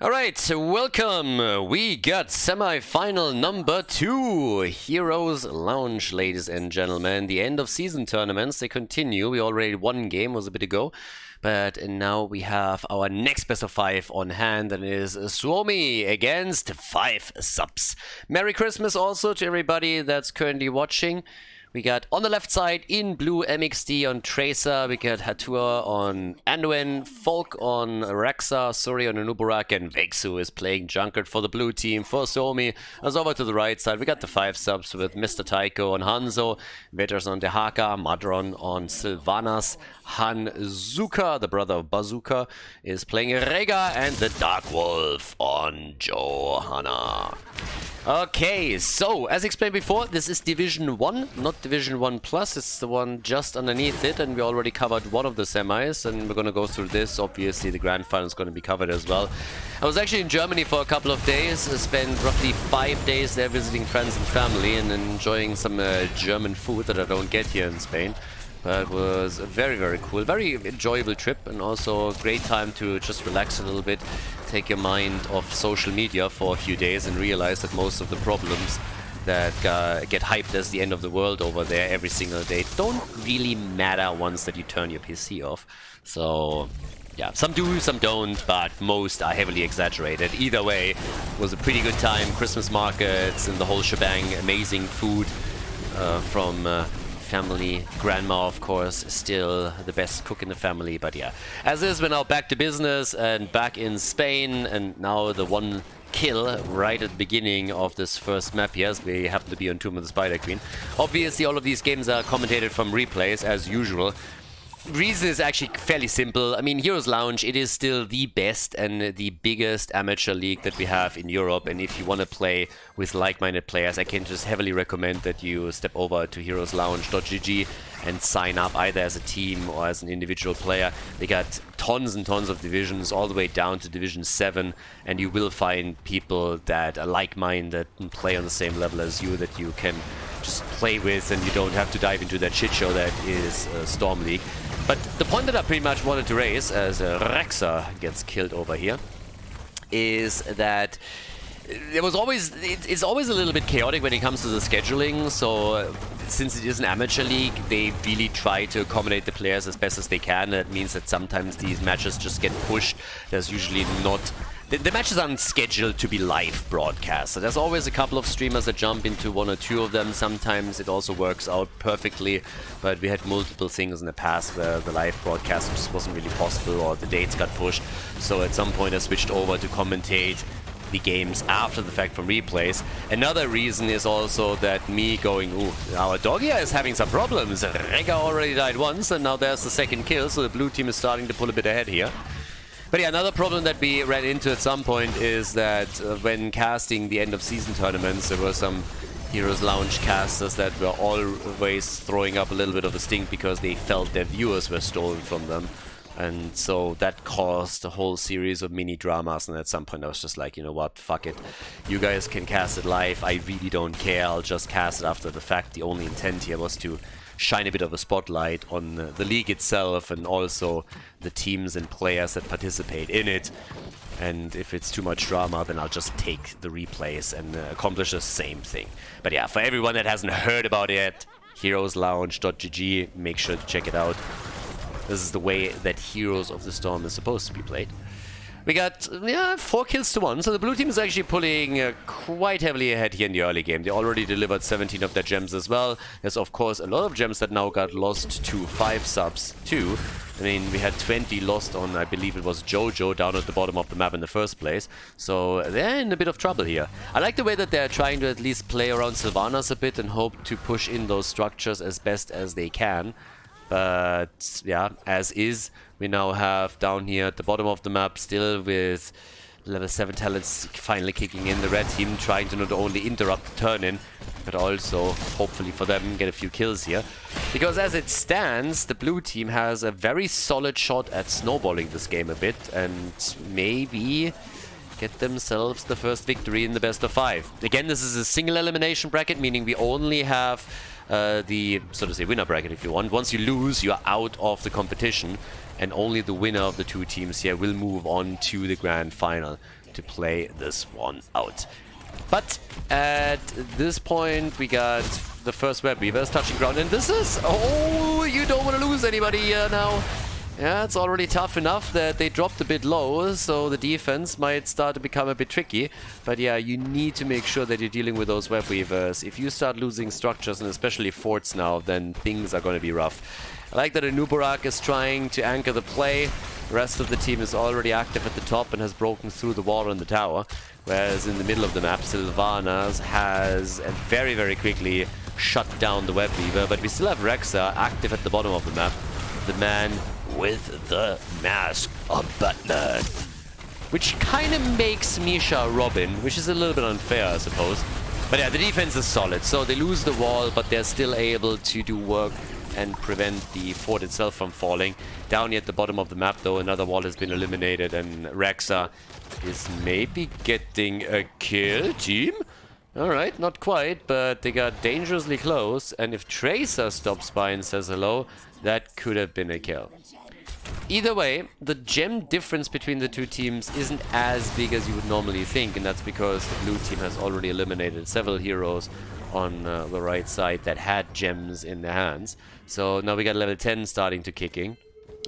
Alright, welcome! We got semi-final number 2, Heroes Lounge, ladies and gentlemen. The end of season tournaments, they continue. We already won game, was a bit ago. But now we have our next best of 5 on hand, and it is Suomi against 5 subs. Merry Christmas also to everybody that's currently watching. We got on the left side in blue MXD on Tracer, we got Hatua on Anduin, Folk on REXXAR, Suri on Anuburak, and Vexu is playing Junkrat for the blue team for Suomi. As over to the right side, we got the 5 subs with Mr. Taiko on Hanzo, Veters on Dehaka, Madron on Sylvanas, Hanzuka, the brother of Bazooka, is playing Rega, and the Dark Wolf on Johanna. Okay, so as explained before, this is Division 1, not Division 1 Plus. It's the one just underneath it, and we already covered one of the semis, and we're going to go through this. Obviously, the grand final is going to be covered as well. I was actually in Germany for a couple of days. I spent roughly 5 days there visiting friends and family and enjoying some German food that I don't get here in Spain. But it was a very, very cool, very enjoyable trip, and also a great time to just relax a little bit, take your mind off social media for a few days and realize that most of the problems that get hyped as the end of the world over there every single day don't really matter once that you turn your PC off. So yeah, some do, some don't, but most are heavily exaggerated. Either way, it was a pretty good time. Christmas markets and the whole shebang, amazing food from family. Grandma, of course, still the best cook in the family. But yeah, as is, we're now back to business and back in Spain, and now the one kill right at the beginning of this first map here, as we happen to be on Tomb of the Spider Queen. Obviously, all of these games are commentated from replays, as usual. Reason is actually fairly simple. I mean, Heroes Lounge, it is still the best and the biggest amateur league that we have in Europe, and if you want to play with like-minded players, I can just heavily recommend that you step over to HeroesLounge.gg and sign up either as a team or as an individual player. They got tons and tons of divisions, all the way down to Division 7, and you will find people that are like-minded and play on the same level as you, that you can just play with, and you don't have to dive into that shit show that is Storm League. But the point that I pretty much wanted to raise, as REXXAR gets killed over here, is that there was always, it's always a little bit chaotic when it comes to the scheduling. So since it is an amateur league, they really try to accommodate the players as best as they can. That means that sometimes these matches just get pushed. There's usually not... The matches aren't scheduled to be live broadcast, so there's always a couple of streamers that jump into 1 or 2 of them. Sometimes it also works out perfectly, but we had multiple things in the past where the live broadcast just wasn't really possible, or the dates got pushed. So at some point I switched over to commentate the games after the fact from replays. Another reason is also that me going, ooh, our dog here is having some problems. Rega already died once, and now there's the second kill, so the blue team is starting to pull a bit ahead here. But yeah, another problem that we ran into at some point is that when casting the end of season tournaments, there were some Heroes Lounge casters that were always throwing up a little bit of a stink because they felt their viewers were stolen from them. And so that caused a whole series of mini dramas, and at some point I was just like, you know what, fuck it. You guys can cast it live, I really don't care, I'll just cast it after the fact. The only intent here was to shine a bit of a spotlight on the league itself and also the teams and players that participate in it. And if it's too much drama, then I'll just take the replays and accomplish the same thing. But yeah, for everyone that hasn't heard about it, HeroesLounge.gg, make sure to check it out. This is the way that Heroes of the Storm is supposed to be played. We got 4 kills to 1, so the blue team is actually pulling quite heavily ahead here in the early game. They already delivered 17 of their gems as well. There's of course a lot of gems that now got lost to 5 subs too. I mean, we had 20 lost on, I believe it was Jojo, down at the bottom of the map in the first place. So they're in a bit of trouble here. I like the way that they're trying to at least play around Sylvanas a bit and hope to push in those structures as best as they can. But yeah, as is, we now have down here at the bottom of the map, still with level 7 talents finally kicking in, the red team trying to not only interrupt the turn-in, but also, hopefully for them, get a few kills here. Because as it stands, the blue team has a very solid shot at snowballing this game a bit, and maybe get themselves the first victory in the best of 5. Again, this is a single elimination bracket, meaning we only have the, so to say, winner bracket if you want. Once you lose, you are out of the competition, and only the winner of the 2 teams here will move on to the grand final. to play this one out. But at this point, we got the first web weavers touching ground, and this is... Oh, you don't want to lose anybody here now. Yeah, it's already tough enough that they dropped a bit low, so the defense might start to become a bit tricky. But yeah, you need to make sure that you're dealing with those web weavers. If you start losing structures, and especially forts now, then things are going to be rough. I like that Anubarak is trying to anchor the play. The rest of the team is already active at the top and has broken through the wall in the tower. Whereas in the middle of the map, Sylvanas has very, very quickly shut down the web weaver. But we still have REXXAR active at the bottom of the map. The man with the mask of Batman. Which kind of makes Misha Robin, which is a little bit unfair, I suppose. But yeah, the defense is solid. So they lose the wall, but they're still able to do work and prevent the fort itself from falling. Down here at the bottom of the map, though, another wall has been eliminated, and REXXAR is maybe getting a kill, team? Alright, not quite, but they got dangerously close, and if Tracer stops by and says hello, that could have been a kill. Either way, the gem difference between the two teams isn't as big as you would normally think, and that's because the blue team has already eliminated several heroes on the right side that had gems in their hands. So now we got level 10 starting to kick in.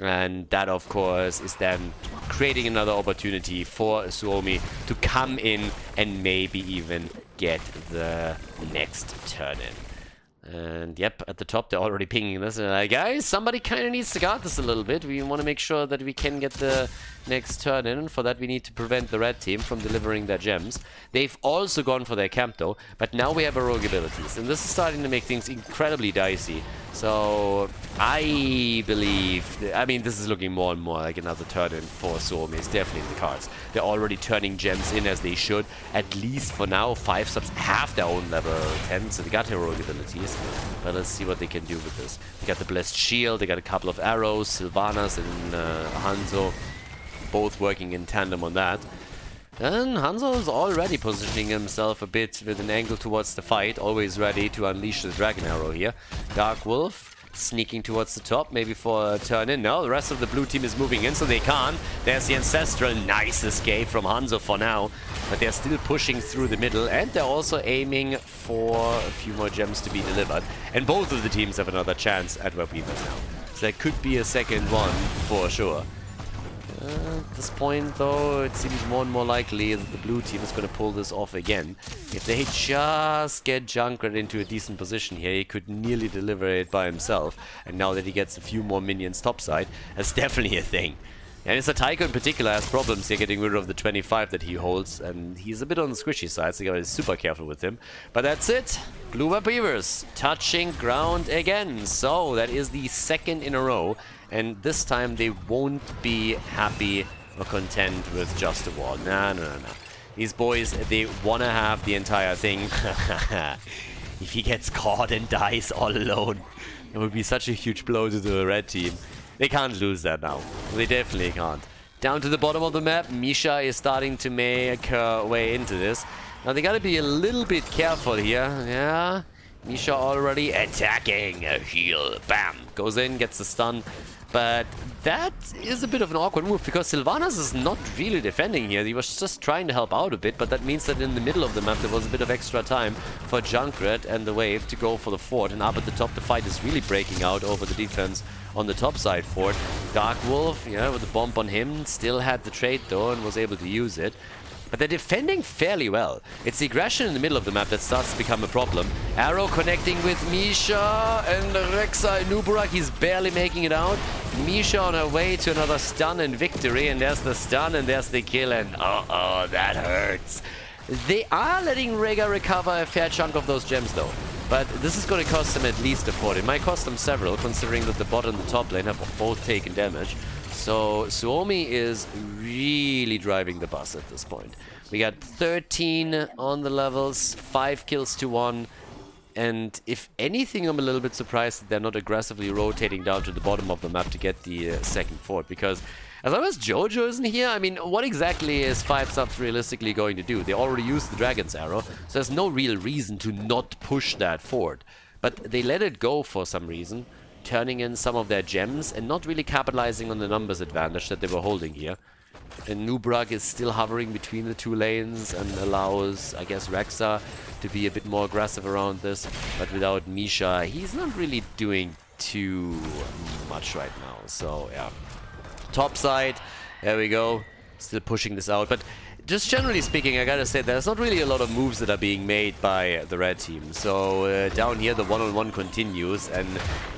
And that, of course, is then creating another opportunity for Suomi to come in and maybe even get the next turn in. And yep, at the top they're already pinging this. And like, guys, somebody kind of needs to guard this a little bit. We want to make sure that we can get the next turn in. And for that we need to prevent the red team from delivering their gems. They've also gone for their camp though. But now we have heroic abilities. And this is starting to make things incredibly dicey. So I believe... I mean, this is looking more and more like another turn in for Suomi. It's definitely in the cards. They're already turning gems in as they should. At least for now, 5 subs have their own level 10. So they got heroic abilities. But let's see what they can do with this. They got the Blessed Shield, they got a couple of arrows, Sylvanas and Hanzo, both working in tandem on that. And Hanzo is already positioning himself a bit with an angle towards the fight, always ready to unleash the Dragon Arrow here. Dark Wolf sneaking towards the top, maybe for a turn in. No, the rest of the blue team is moving in, so they can't. There's the Ancestral. Nice escape from Hanzo for now. But they're still pushing through the middle, and they're also aiming for a few more gems to be delivered. And both of the teams have another chance at web weavers now. So there could be a second one for sure. At this point, though, it seems more and more likely that the blue team is going to pull this off again. If they just get Junkrat into a decent position here, he could nearly deliver it by himself. And now that he gets a few more minions topside, that's definitely a thing. And it's a Taiko in particular has problems here getting rid of the 25 that he holds, and he's a bit on the squishy side, so you gotta be super careful with him. But that's it. Blue Web Weavers touching ground again. So that is the second in a row, and this time they won't be happy or content with just a wall. No. These boys, they wanna have the entire thing. If he gets caught and dies all alone, it would be such a huge blow to the red team. They can't lose that now. They definitely can't. Down to the bottom of the map, Misha is starting to make her way into this. Now they gotta be a little bit careful here. Yeah, Misha already attacking. A heal. Bam. Goes in, gets the stun. But that is a bit of an awkward move because Sylvanas is not really defending here. He was just trying to help out a bit, but that means that in the middle of the map there was a bit of extra time for Junkrat and the Wave to go for the fort. And up at the top the fight is really breaking out over the defense on the top side fort. Dark Wolf, yeah, with the bomb on him, still had the trait though and was able to use it. But they're defending fairly well. It's the aggression in the middle of the map that starts to become a problem. Arrow connecting with Misha and REXXAR Nubarak. He's barely making it out. Misha on her way to another stun and victory. And there's the stun and there's the kill. And oh, that hurts. They are letting REXXAR recover a fair chunk of those gems though. But this is going to cost them at least a fort. It might cost them several, considering that the bot and the top lane have both taken damage. So Suomi is really driving the bus at this point. We got 13 on the levels, 5 kills to 1. And if anything, I'm a little bit surprised that they're not aggressively rotating down to the bottom of the map to get the second fort. Because as long as Jojo isn't here, I mean, what exactly is 5 subs realistically going to do? They already used the Dragon's Arrow, so there's no real reason to not push that fort. But they let it go for some reason, turning in some of their gems and not really capitalizing on the numbers advantage that they were holding here. And Nubrak is still hovering between the two lanes and allows, I guess, REXXAR to be a bit more aggressive around this. But without Misha, he's not really doing too much right now. So, yeah. Top side, there we go. Still pushing this out. But just generally speaking, I gotta say, there's not really a lot of moves that are being made by the red team. So down here, the one-on-one continues, and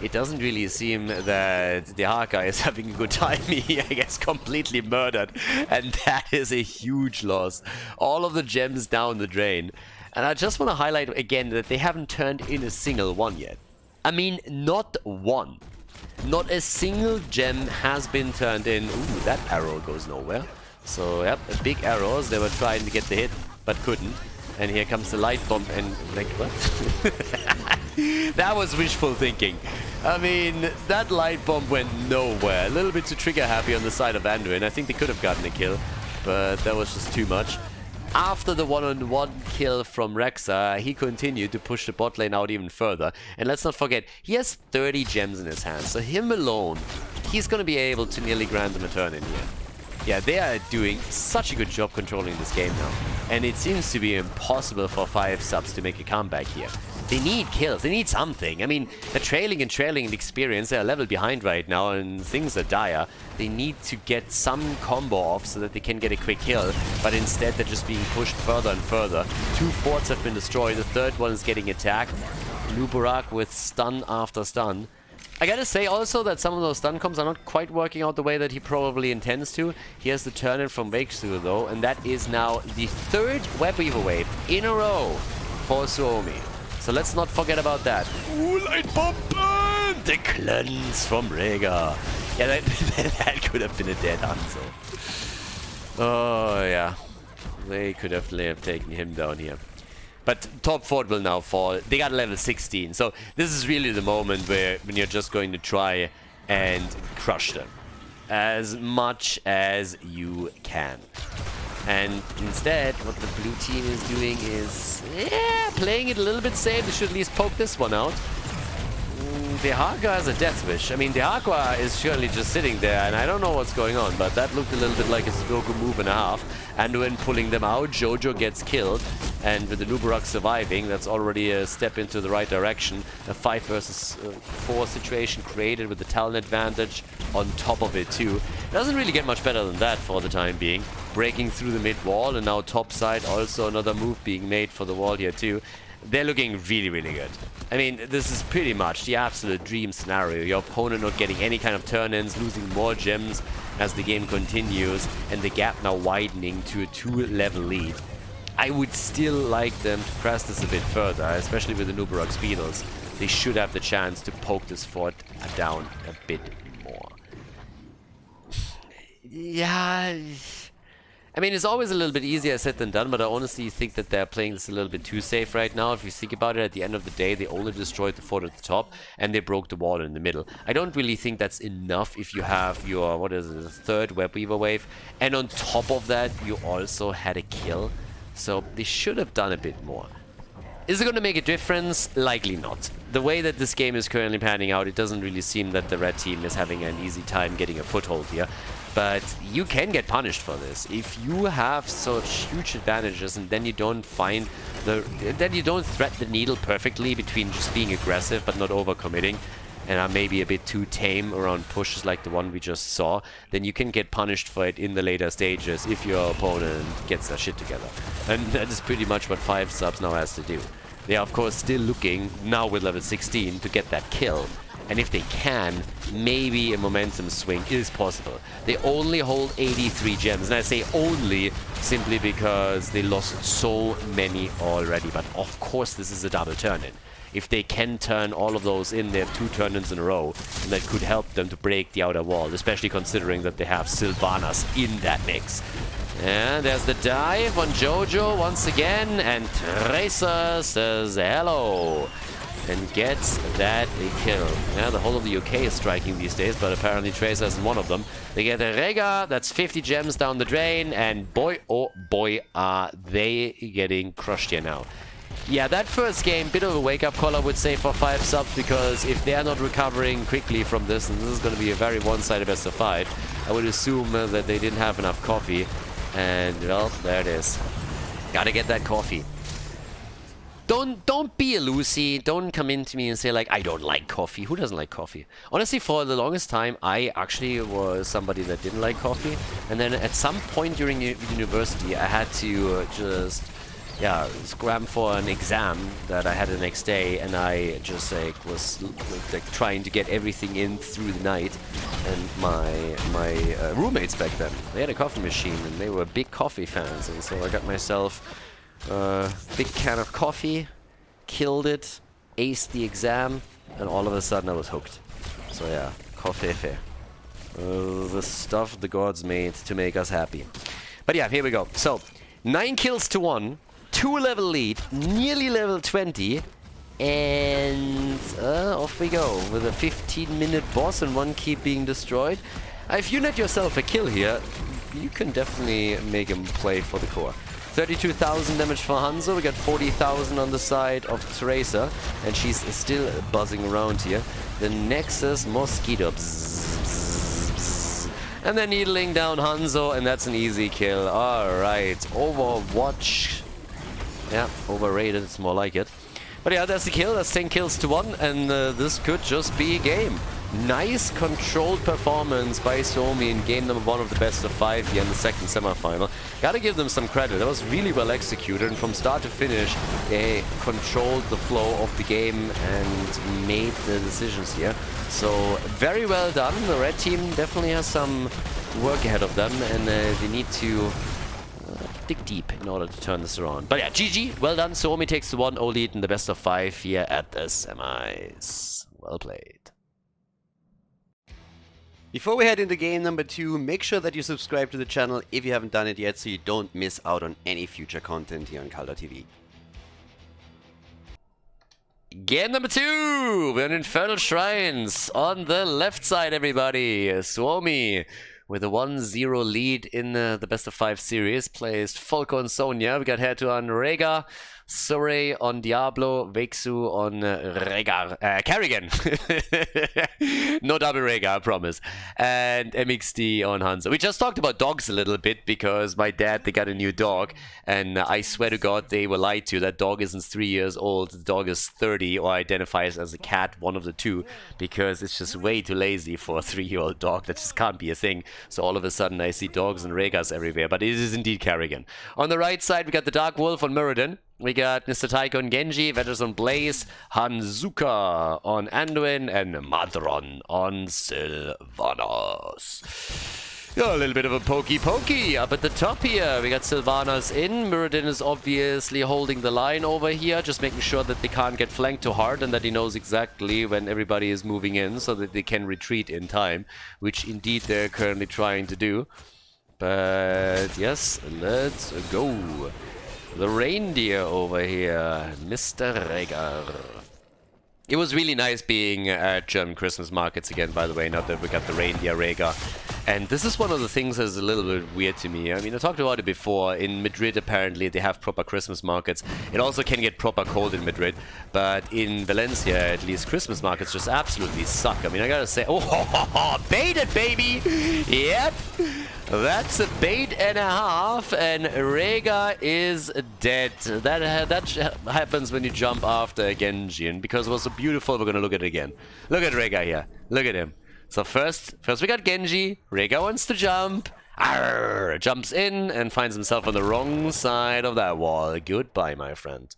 it doesn't really seem that the Haka is having a good time. He, I guess, completely murdered, and that is a huge loss. All of the gems down the drain. And I just want to highlight again that they haven't turned in a single one yet. I mean, not one. Not a single gem has been turned in. Ooh, that arrow goes nowhere. So, yep, big arrows. They were trying to get the hit, but couldn't. And here comes the light bomb, and like, what? That was wishful thinking. I mean, that light bomb went nowhere. A little bit too trigger happy on the side of Anduin. I think they could have gotten a kill, but that was just too much. After the one-on-one kill from REXXAR, he continued to push the bot lane out even further. And let's not forget, he has 30 gems in his hands. So him alone, he's going to be able to nearly grant them a turn in here. Yeah, they are doing such a good job controlling this game now. And it seems to be impossible for 5 subs to make a comeback here. They need kills. They need something. I mean, they're trailing in experience. They're a level behind right now, and things are dire. They need to get some combo off so that they can get a quick kill. But instead, they're just being pushed further and further. 2 forts have been destroyed. The third one is getting attacked. Nubarak with stun after stun. I gotta say also that some of those stun combs are not quite working out the way that he probably intends to. He has the turn-in from Wakesue though, and that is now the 3rd Web Weaver wave in a row for Suomi. So let's not forget about that. Ooh, light bomb burn! The cleanse from Rega. Yeah, that could have been a dead Hanzo. Oh yeah, they could have taken him down here. But top fort will now fall. They got level 16. So this is really the moment when you're just going to try and crush them as much as you can. And instead, what the blue team is doing is, yeah, playing it a little bit safe. They should at least poke this one out. The Haka has a death wish. I mean, the Haka is surely just sitting there, and I don't know what's going on, but that looked a little bit like a Sudoku move and a half. And when pulling them out, Jojo gets killed, and with the Nubarak surviving, that's already a step into the right direction. A 5 versus 4 situation created with the talent advantage on top of it too. Doesn't really get much better than that for the time being. Breaking through the mid wall, and now top side, also another move being made for the wall here too. They're looking really, really good. I mean, this is pretty much the absolute dream scenario. Your opponent not getting any kind of turn-ins, losing more gems as the game continues, and the gap now widening to a 2-level lead. I would still like them to press this a bit further, especially with the Nubarak Speedles. They should have the chance to poke this fort down a bit more. Yeah... I mean, it's always a little bit easier said than done, but I honestly think that they're playing this a little bit too safe right now. If you think about it, at the end of the day, they only destroyed the fort at the top, and they broke the wall in the middle. I don't really think that's enough if you have your, what is it, the 3rd Web Weaver wave, and on top of that, you also had a kill. So they should have done a bit more. Is it going to make a difference? Likely not. The way that this game is currently panning out, it doesn't really seem that the red team is having an easy time getting a foothold here. But you can get punished for this. If you have such huge advantages and then you don't find then you don't thread the needle perfectly between just being aggressive but not overcommitting, and are maybe a bit too tame around pushes like the one we just saw, then you can get punished for it in the later stages if your opponent gets their shit together. And that is pretty much what 5 subs now has to do. They are of course still looking, now with level 16, to get that kill. And if they can, maybe a momentum swing is possible. They only hold 83 gems, and I say only simply because they lost so many already. But of course this is a double turn-in. If they can turn all of those in, they have 2 turn-ins in a row, and that could help them to break the outer wall, especially considering that they have Sylvanas in that mix. And there's the dive on Jojo once again, and Tracer says hello. And gets that a kill. Yeah, the whole of the UK is striking these days, but apparently Tracer isn't one of them. They get a Rega, that's 50 gems down the drain, and boy, oh boy, are they getting crushed here now. Yeah, that first game, bit of a wake-up call, I would say, for 5 subs, because if they are not recovering quickly from this, and this is going to be a very one-sided best of 5, I would assume that they didn't have enough coffee. And, well, there it is. Gotta get that coffee. Don't be a Lucy. Don't come into me and say, like, I don't like coffee. Who doesn't like coffee? Honestly, for the longest time, I actually was somebody that didn't like coffee. And then at some point during university, I had to just... yeah, scram for an exam that I had the next day, and I just like was like trying to get everything in through the night. And my roommates back then, they had a coffee machine, and they were big coffee fans, and so I got myself a big can of coffee, killed it, aced the exam, and all of a sudden I was hooked. So yeah, coffee, the stuff the gods made to make us happy. But yeah, here we go. So 9 kills to 1. 2 level lead, nearly level 20, and off we go with a 15-minute boss and 1 keep being destroyed. If you net yourself a kill here, you can definitely make him play for the core. 32,000 damage for Hanzo, we got 40,000 on the side of Tracer, and she's still buzzing around here. The Nexus Mosquito, bzz, bzz, bzz. And then needling down Hanzo, and that's an easy kill. Alright, Overwatch. Yeah, overrated, it's more like it. But yeah, that's the kill, that's 10 kills to 1, and this could just be a game. Nice controlled performance by Suomi in game number 1 of the best of 5 here in the second semifinal. Gotta give them some credit, that was really well executed, and from start to finish, they controlled the flow of the game and made the decisions here. So, very well done. The red team definitely has some work ahead of them, and they need to dig deep in order to turn this around. But yeah, GG, well done. Suomi takes the 1-0 lead in the best of 5 here at the semis. Well played. Before we head into game number 2, make sure that you subscribe to the channel if you haven't done it yet, so you don't miss out on any future content here on Khaldor TV. Game number 2! We're in Infernal Shrines. On the left side, everybody. Suomi with a 1-0 lead in the best of 5 series. Placed Folko and Sonya. We got Hertu on REXXAR, Surrey on Diablo, Vexu on REXXAR. Kerrigan! No double REXXAR, I promise. And MXD on Hanzo. We just talked about dogs a little bit because my dad, they got a new dog. And I swear to God, they were lied to. That dog isn't 3 years old. The dog is 30 or identifies as a cat, one of the two. Because it's just way too lazy for a 3-year-old dog. That just can't be a thing. So all of a sudden I see dogs and REXXARs everywhere. But it is indeed Kerrigan. On the right side, we got the Dark Wolf on Muradin. We got Mr. Taiko on Genji, Vetters on Blaze, Hanzuka on Anduin, and Madron on Sylvanas. Yeah, a little bit of a pokey up at the top here. We got Sylvanas in. Muradin is obviously holding the line over here, just making sure that they can't get flanked too hard and that he knows exactly when everybody is moving in so that they can retreat in time, which indeed they're currently trying to do. But yes, let's go. The reindeer over here, Mr. REXXAR. It was really nice being at German Christmas markets again, by the way, now that we got the reindeer REXXAR. And this is one of the things that's a little bit weird to me. I mean, I talked about it before. In Madrid, apparently, they have proper Christmas markets. It also can get proper cold in Madrid. But in Valencia, at least, Christmas markets just absolutely suck. I mean, I gotta say... Oh, baited, baby! Yep! That's a bait and a half, and REXXAR is dead. That happens when you jump after a Genji, and because it was so beautiful, we're gonna look at it again. Look at REXXAR here. Look at him. So first we got Genji. REXXAR wants to jump. Arr, jumps in and finds himself on the wrong side of that wall. Goodbye, my friend.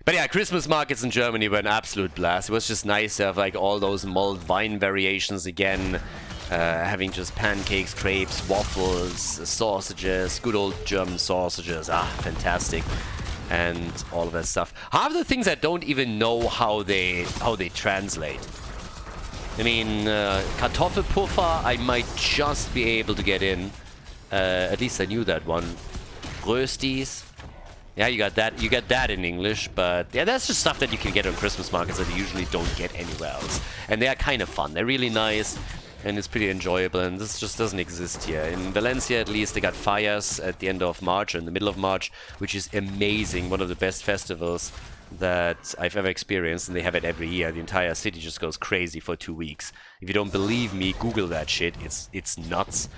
But yeah, Christmas markets in Germany were an absolute blast. It was just nice to have like all those mulled wine variations again. Having just pancakes, crepes, waffles, sausages, good old German sausages. Ah, fantastic. And all of that stuff. Half the things I don't even know how they translate. I mean, Kartoffelpuffer, I might just be able to get in. At least I knew that one. Röstis. Yeah, you got that. You get that in English, but yeah, that's just stuff that you can get on Christmas markets that you usually don't get anywhere else. And they are kind of fun. They're really nice. and it's pretty enjoyable, and this just doesn't exist here. In Valencia, at least, they got fires at the end of March, or in the middle of March, which is amazing. One of the best festivals that I've ever experienced, and they have it every year. The entire city just goes crazy for 2 weeks. If you don't believe me, Google that shit. It's nuts.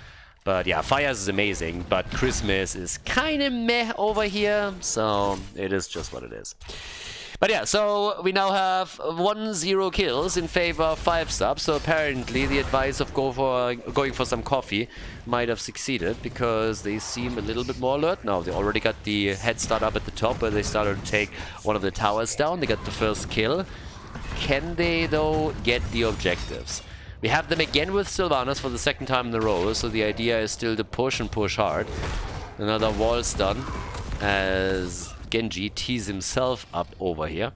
But yeah, fires is amazing, but Christmas is kind of meh over here, so it is just what it is. But yeah, so we now have 1-0 kills in favor of 5 subs, so apparently the advice of going for some coffee might have succeeded, because they seem a little bit more alert now. They already got the head start up at the top, where they started to take one of the towers down. They got the first kill. Can they, though, get the objectives? We have them again with Sylvanas for the second time in a row, so the idea is still to push and push hard. Another wall stun as Genji tees himself up over here.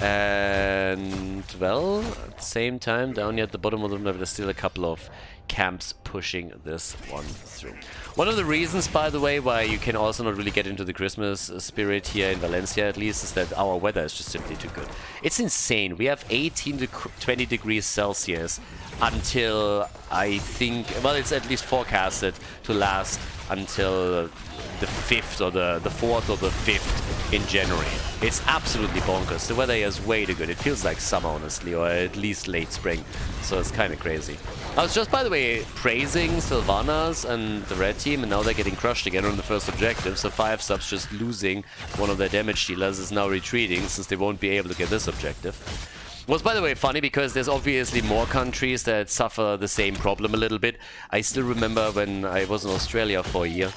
And, well, at the same time, down here at the bottom of the map, there's still a couple of camps pushing this one through. One of the reasons, by the way, why you can also not really get into the Christmas spirit here in Valencia, at least, is that our weather is just simply too good. It's insane. We have 18 to 20 degrees Celsius until, I think, well, it's at least forecasted to last until the 5th or the 4th or the 5th in January. It's absolutely bonkers. The weather here is way too good. It feels like summer, honestly, or at least late spring. So it's kind of crazy. I was just, by the way, praising Sylvanas and the red team, and now they're getting crushed again on the first objective. So 5 subs just losing one of their damage dealers is now retreating, since they won't be able to get this objective. Was, by the way, funny, because there's obviously more countries that suffer the same problem a little bit. I still remember when I was in Australia for a year,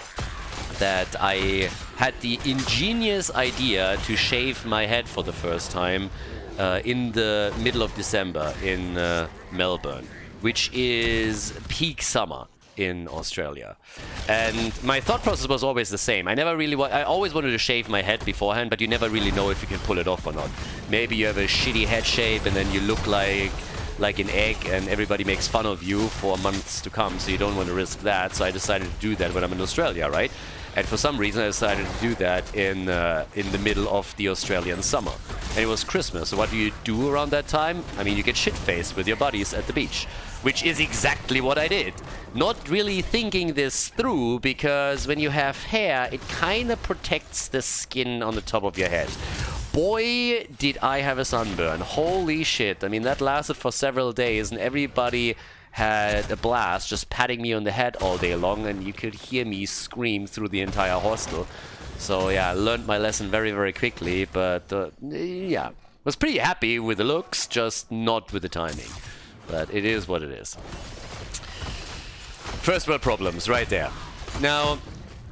that I had the ingenious idea to shave my head for the first time in the middle of December in Melbourne, which is peak summer in Australia. And my thought process was always the same. I always wanted to shave my head beforehand, but you never really know if you can pull it off or not. Maybe you have a shitty head shape and then you look like an egg and everybody makes fun of you for months to come, so you don't want to risk that. So I decided to do that when I'm in Australia, right? And for some reason I decided to do that in the middle of the Australian summer. And it was Christmas, so what do you do around that time? I mean, you get shit-faced with your buddies at the beach, which is exactly what I did. Not really thinking this through, because when you have hair, it kind of protects the skin on the top of your head. Boy, did I have a sunburn. Holy shit. I mean, that lasted for several days, and everybody had a blast just patting me on the head all day long, and you could hear me scream through the entire hostel. So yeah, I learned my lesson very, very quickly, but yeah, was pretty happy with the looks, just not with the timing. But it is what it is. First world problems, right there. Now,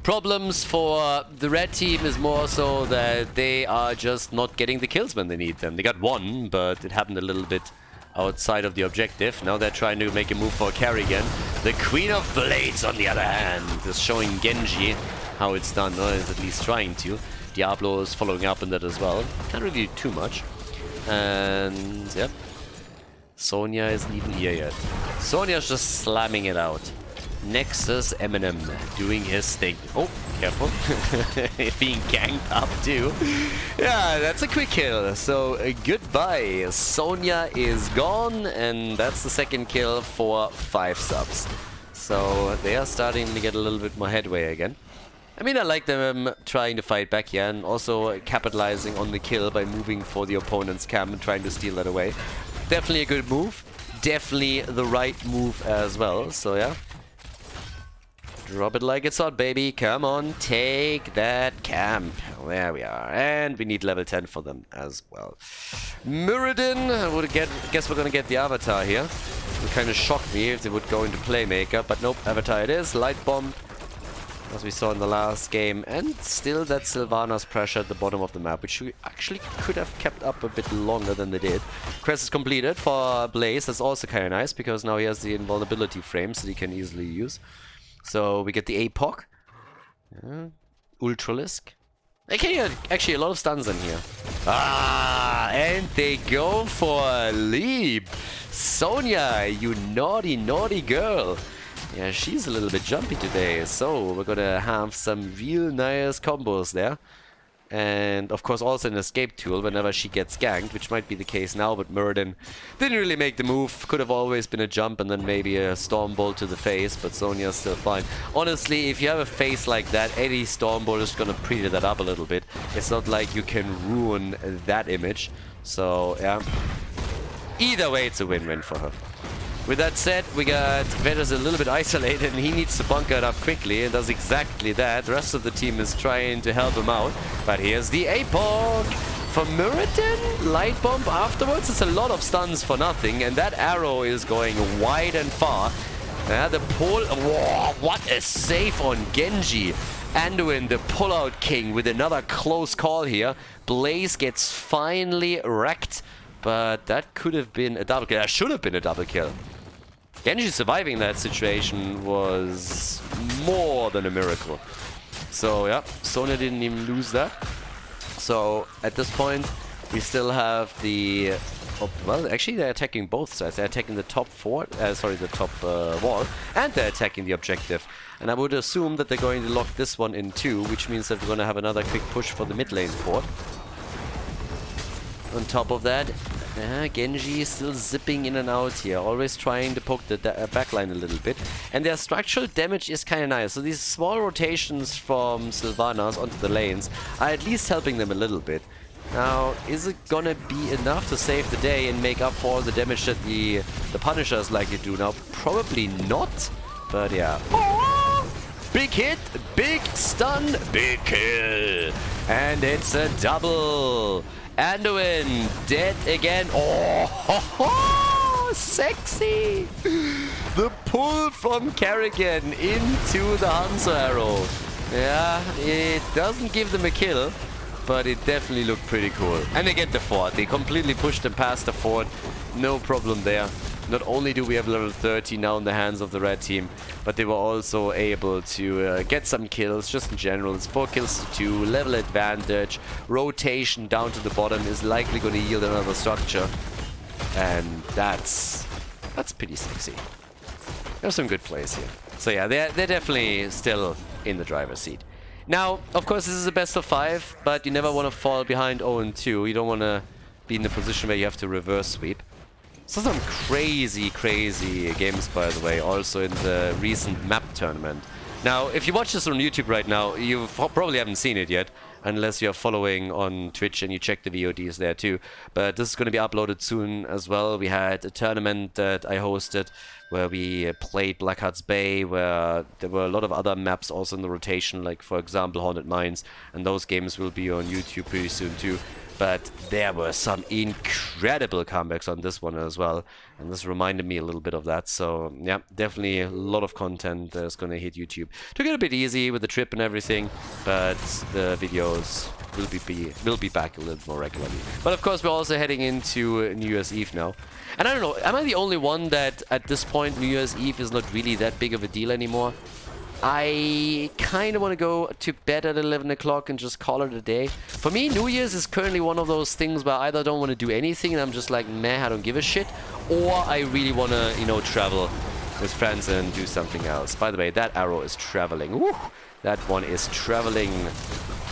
problems for the red team is more so that they are just not getting the kills when they need them. They got one, but it happened a little bit outside of the objective. Now they're trying to make a move for a carry again. The Queen of Blades, on the other hand, is showing Genji how it's done, or is at least trying to. Diablo is following up on that as well. Can't really do too much. And yeah, Sonya isn't even here yet. Sonya's just slamming it out. Nexus Eminem doing his thing. Oh, careful. Being ganged up too. Yeah, that's a quick kill. So goodbye. Sonya is gone, and that's the second kill for 5 subs. So they are starting to get a little bit more headway again. I mean, I like them trying to fight back here, and also capitalizing on the kill by moving for the opponent's camp and trying to steal that away. Definitely a good move. Definitely the right move as well. So yeah. Drop it like it's hot, baby. Come on, take that camp. There we are. And we need level 10 for them as well. Muradin, guess we're gonna get the Avatar here. It kind of shocked me if they would go into Playmaker, but nope, Avatar it is. Light Bomb, as we saw in the last game. And still that Sylvanas pressure at the bottom of the map, which we actually could have kept up a bit longer than they did. Crest is completed for Blaze. That's also kind of nice, because now he has the invulnerability frames that he can easily use. So we get the APOC, Ultralisk. Okay, actually a lot of stuns in here. Ah, and they go for a leap. Sonya, you naughty, naughty girl. Yeah, she's a little bit jumpy today, so we're gonna have some real nice combos there. And of course also an escape tool whenever she gets ganked, which might be the case now, but Muradin didn't really make the move. Could have always been a jump and then maybe a Storm Bolt to the face, but Sonya's still fine. Honestly, if you have a face like that, any Storm Bolt is gonna pretty that up a little bit. It's not like you can ruin that image. So yeah, either way it's a win-win for her. With that said, we got Vedas a little bit isolated and he needs to bunker it up quickly and does exactly that. The rest of the team is trying to help him out. But here's the APOC for Muradin. Light bomb afterwards. It's a lot of stuns for nothing, and that arrow is going wide and far. The pull. Whoa, what a save on Genji. Anduin, the pull-out king, with another close call here. Blaze gets finally wrecked, but that could have been a double kill. That should have been a double kill. Genji surviving that situation was more than a miracle. So yeah, Sonya didn't even lose that. So at this point, we still have the... well, actually they're attacking both sides. They're attacking the top the top wall, and they're attacking the objective. And I would assume that they're going to lock this one in too, which means that we're going to have another quick push for the mid lane fort. On top of that, Genji is still zipping in and out here, always trying to poke the backline a little bit. And their structural damage is kind of nice. So these small rotations from Sylvanas onto the lanes are at least helping them a little bit. Now, is it gonna be enough to save the day and make up for all the damage that the Punishers like to do now? Probably not, but yeah. Big hit, big stun, big kill. And it's a double. Anduin dead again. Oh, ho, ho, sexy! The pull from Kerrigan into the Hanzo arrow. Yeah, it doesn't give them a kill, but it definitely looked pretty cool. And they get the fort. They completely pushed them past the fort. No problem there. Not only do we have level 30 now in the hands of the red team, but they were also able to get some kills, just in general. It's 4 kills to 2, level advantage, rotation down to the bottom is likely going to yield another structure. And that's pretty sexy. There's some good plays here. So yeah, they're definitely still in the driver's seat. Now, of course, this is a best of 5, but you never want to fall behind 0-2. You don't want to be in the position where you have to reverse sweep. So some crazy games, by the way, also in the recent map tournament. Now, if you watch this on YouTube right now, you probably haven't seen it yet, unless you're following on Twitch and you check the VODs there too. But this is going to be uploaded soon as well. We had a tournament that I hosted where we played Blackheart's Bay, where there were a lot of other maps also in the rotation, like for example Haunted Mines, and those games will be on YouTube pretty soon too. But there were some incredible comebacks on this one as well, and this reminded me a little bit of that. So yeah, definitely a lot of content that's going to hit YouTube. Took it a bit easy with the trip and everything, but the videos will be back a little more regularly. But of course, we're also heading into New Year's Eve now. And I don't know, am I the only one that at this point New Year's Eve is not really that big of a deal anymore? I kind of want to go to bed at 11 o'clock and just call it a day. For me, New Year's is currently one of those things where I either don't want to do anything and I'm just like, meh, I don't give a shit, or I really want to, you know, travel with friends and do something else. By the way, that arrow is traveling. Woo! That one is traveling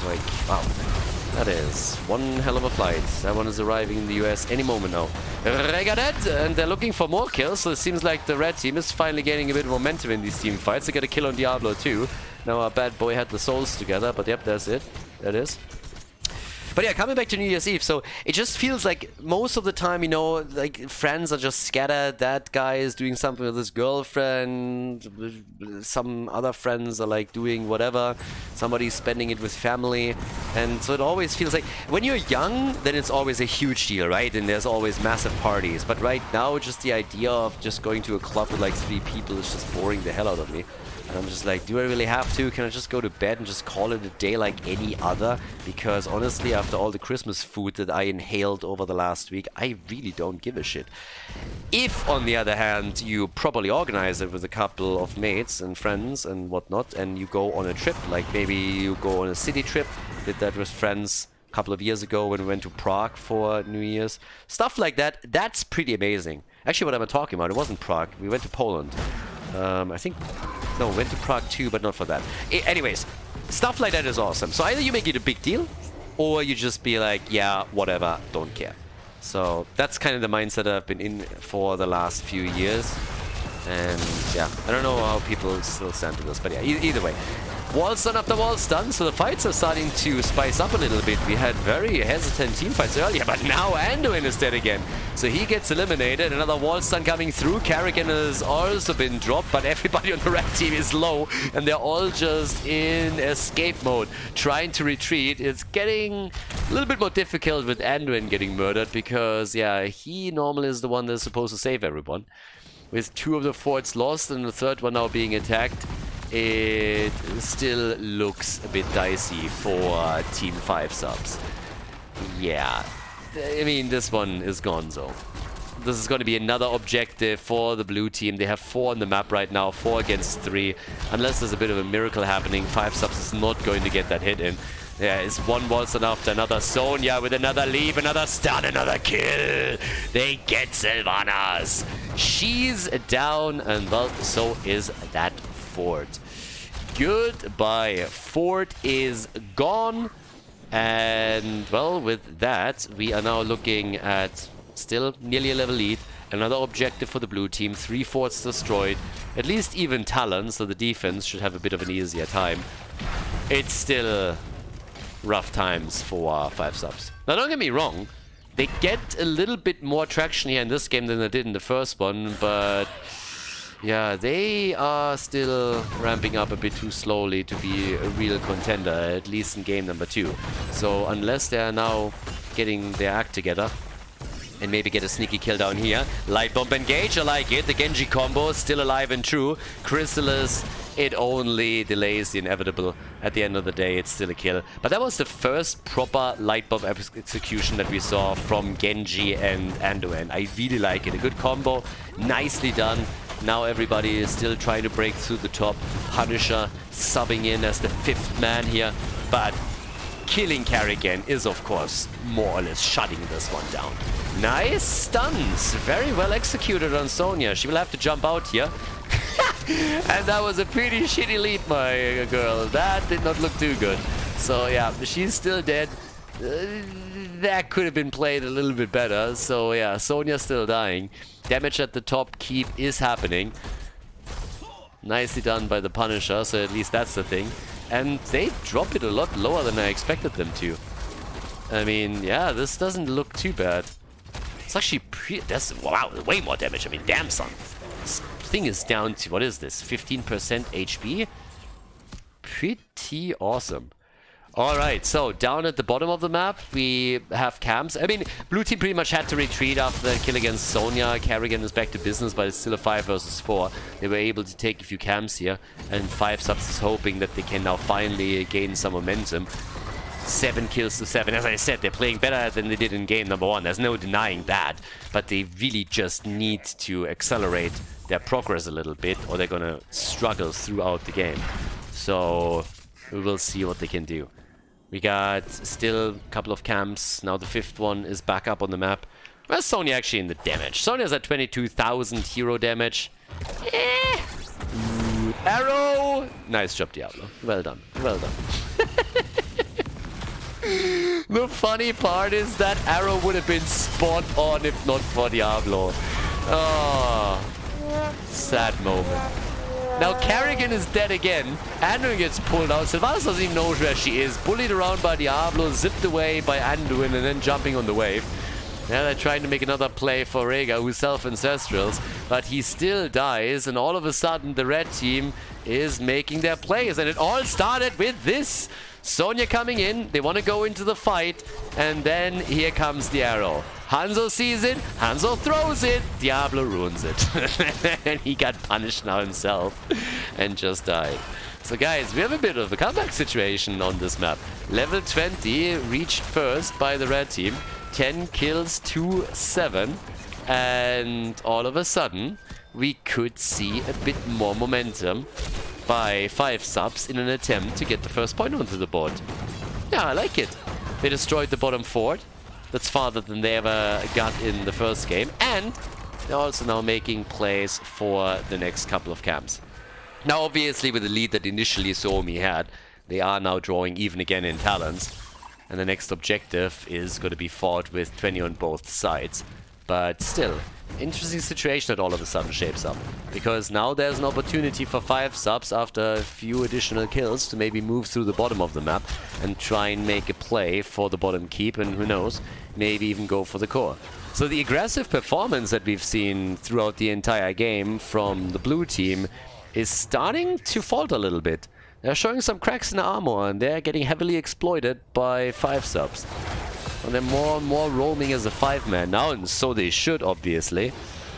like, wow. That is one hell of a flight. That one is arriving in the US any moment now. REXXAR, and they're looking for more kills, so it seems like the red team is finally getting a bit of momentum in these team fights. They get a kill on Diablo too. Now our bad boy had the souls together, but yep, that's it. That is. But yeah, coming back to New Year's Eve, so it just feels like most of the time, you know, like friends are just scattered. That guy is doing something with his girlfriend. Some other friends are like doing whatever. Somebody's spending it with family. And so it always feels like when you're young, then it's always a huge deal, right? And there's always massive parties. But right now, just the idea of just going to a club with like 3 people is just boring the hell out of me. And I'm just like, do I really have to? Can I just go to bed and just call it a day like any other? Because honestly, after all the Christmas food that I inhaled over the last week, I really don't give a shit. If, on the other hand, you properly organize it with a couple of mates and friends and whatnot, and you go on a trip, like maybe you go on a city trip, did that with friends a couple of years ago when we went to Prague for New Year's. Stuff like that, that's pretty amazing. Actually, what am I talking about? It wasn't Prague. We went to Poland. I think... No, went to Prague too, but not for that. Anyways, stuff like that is awesome. So either you make it a big deal, or you just be like, yeah, whatever, don't care. So that's kind of the mindset I've been in for the last few years. And yeah, I don't know how people still stand to this, but yeah, either way. Wall stun after wall stun, so the fights are starting to spice up a little bit. We had very hesitant team fights earlier, but now Anduin is dead again. So he gets eliminated. Another wall stun coming through. Karrigan has also been dropped, but everybody on the red team is low, and they're all just in escape mode, trying to retreat. It's getting a little bit more difficult with Anduin getting murdered, because, yeah, he normally is the one that's supposed to save everyone. With 2 of the forts lost and the 3rd one now being attacked, it still looks a bit dicey for Team 5 subs. Yeah, I mean, this one is gonzo. This is going to be another objective for the blue team. They have 4 on the map right now, 4 against 3. Unless there's a bit of a miracle happening, 5 subs is not going to get that hit in. Yeah, it's one wall stun after another. Sonya with another leap, another stun, another kill. They get Sylvanas. She's down, and well, so is that fort. Goodbye. Fort is gone. And, well, with that, we are now looking at still nearly a level lead. Another objective for the blue team. 3 forts destroyed. At least even Talon, so the defense should have a bit of an easier time. It's still rough times for 5 subs. Now, don't get me wrong. They get a little bit more traction here in this game than they did in the first one, but yeah, they are still ramping up a bit too slowly to be a real contender, at least in game number 2. So unless they are now getting their act together and maybe get a sneaky kill down here. Light bomb engage, I like it. The Genji combo still alive and true. Chrysalis, it only delays the inevitable. At the end of the day, it's still a kill. But that was the first proper light bomb execution that we saw from Genji and Anduin. I really like it. A good combo, nicely done. Now everybody is still trying to break through the top. Punisher subbing in as the 5th man here. But killing Karrigan is, of course, more or less shutting this one down. Nice stuns. Very well executed on Sonya. She will have to jump out here. And that was a pretty shitty lead, my girl. That did not look too good. So, yeah, she's still dead. That could have been played a little bit better. So, yeah, Sonya's still dying. Damage at the top keep is happening. Nicely done by the Punisher, so at least that's the thing. And they drop it a lot lower than I expected them to. I mean, yeah, this doesn't look too bad. It's actually that's, wow, way more damage. I mean, damn son. This thing is down to, what is this, 15% HP? Pretty awesome. Alright, so down at the bottom of the map, we have camps. I mean, blue team pretty much had to retreat after the kill against Sonya. Karrigan is back to business, but it's still a 5 versus 4. They were able to take a few camps here, and 5 subs is hoping that they can now finally gain some momentum. 7 kills to 7. As I said, they're playing better than they did in game number 1. There's no denying that, but they really just need to accelerate their progress a little bit, or they're gonna struggle throughout the game. So we will see what they can do. We got still a couple of camps. Now the 5th one is back up on the map. Where's Sonya actually in the damage? Sonya's at 22,000 hero damage. Arrow! Nice job, Diablo. Well done. Well done. The funny part is that arrow would have been spot on if not for Diablo. Oh, sad moment. Now Karrigan is dead again. Anduin gets pulled out. Sylvanas doesn't even know where she is. Bullied around by Diablo, zipped away by Anduin, and then jumping on the wave. Now they're trying to make another play for REXXAR, who's self-ancestrals, but he still dies, and all of a sudden the red team is making their plays, and it all started with this. Sonya coming in, they want to go into the fight, and then here comes the arrow. Hanzo sees it, Hanzo throws it, Diablo ruins it. And he got punished now himself and just died. So guys, we have a bit of a comeback situation on this map. Level 20 reached first by the red team, 10 kills to 7, and all of a sudden we could see a bit more momentum by 5 subs in an attempt to get the first point onto the board. Yeah, I like it. They destroyed the bottom fort. That's farther than they ever got in the first game. And they're also now making plays for the next couple of camps. Now, obviously, with the lead that initially Suomi had, they are now drawing even again in talents. and the next objective is going to be fought with 20 on both sides. But still, interesting situation that all of a sudden shapes up, because now there's an opportunity for 5 subs after a few additional kills to maybe move through the bottom of the map and try and make a play for the bottom keep, and who knows, maybe even go for the core. So the aggressive performance that we've seen throughout the entire game from the blue team is starting to falter a little bit. They're showing some cracks in the armor, and they're getting heavily exploited by 5 subs. And they're more and more roaming as a 5-man now, and so they should, obviously.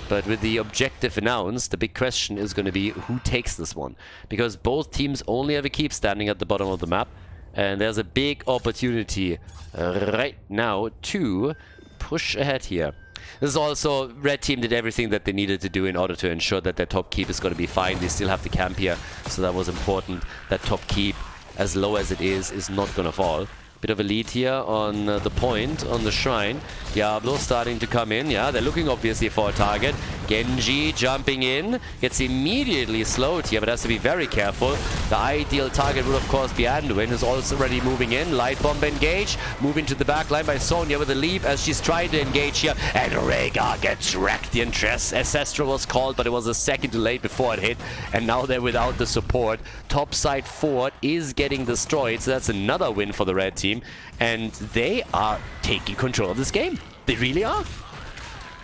But with the objective announced, the big question is going to be who takes this one. Because both teams only have a keep standing at the bottom of the map. And there's a big opportunity right now to push ahead here. This is also, red team did everything that they needed to do in order to ensure that their top keep is going to be fine. They still have the camp here, so that was important. That top keep, as low as it is not going to fall. Bit of a lead here on the point, on the shrine. Diablo starting to come in. Yeah, they're looking obviously for a target. Genji jumping in. Gets immediately slowed here, but has to be very careful. The ideal target would, of course, be Anduin, who's also already moving in. Light bomb engage. Moving to the back line by Sonya with a leap as she's trying to engage here. And REXXAR gets wrecked. The Ancestral was called, but it was a second delayed before it hit. And now they're without the support. Top side fort is getting destroyed, so that's another win for the red team. And they are taking control of this game. They really are.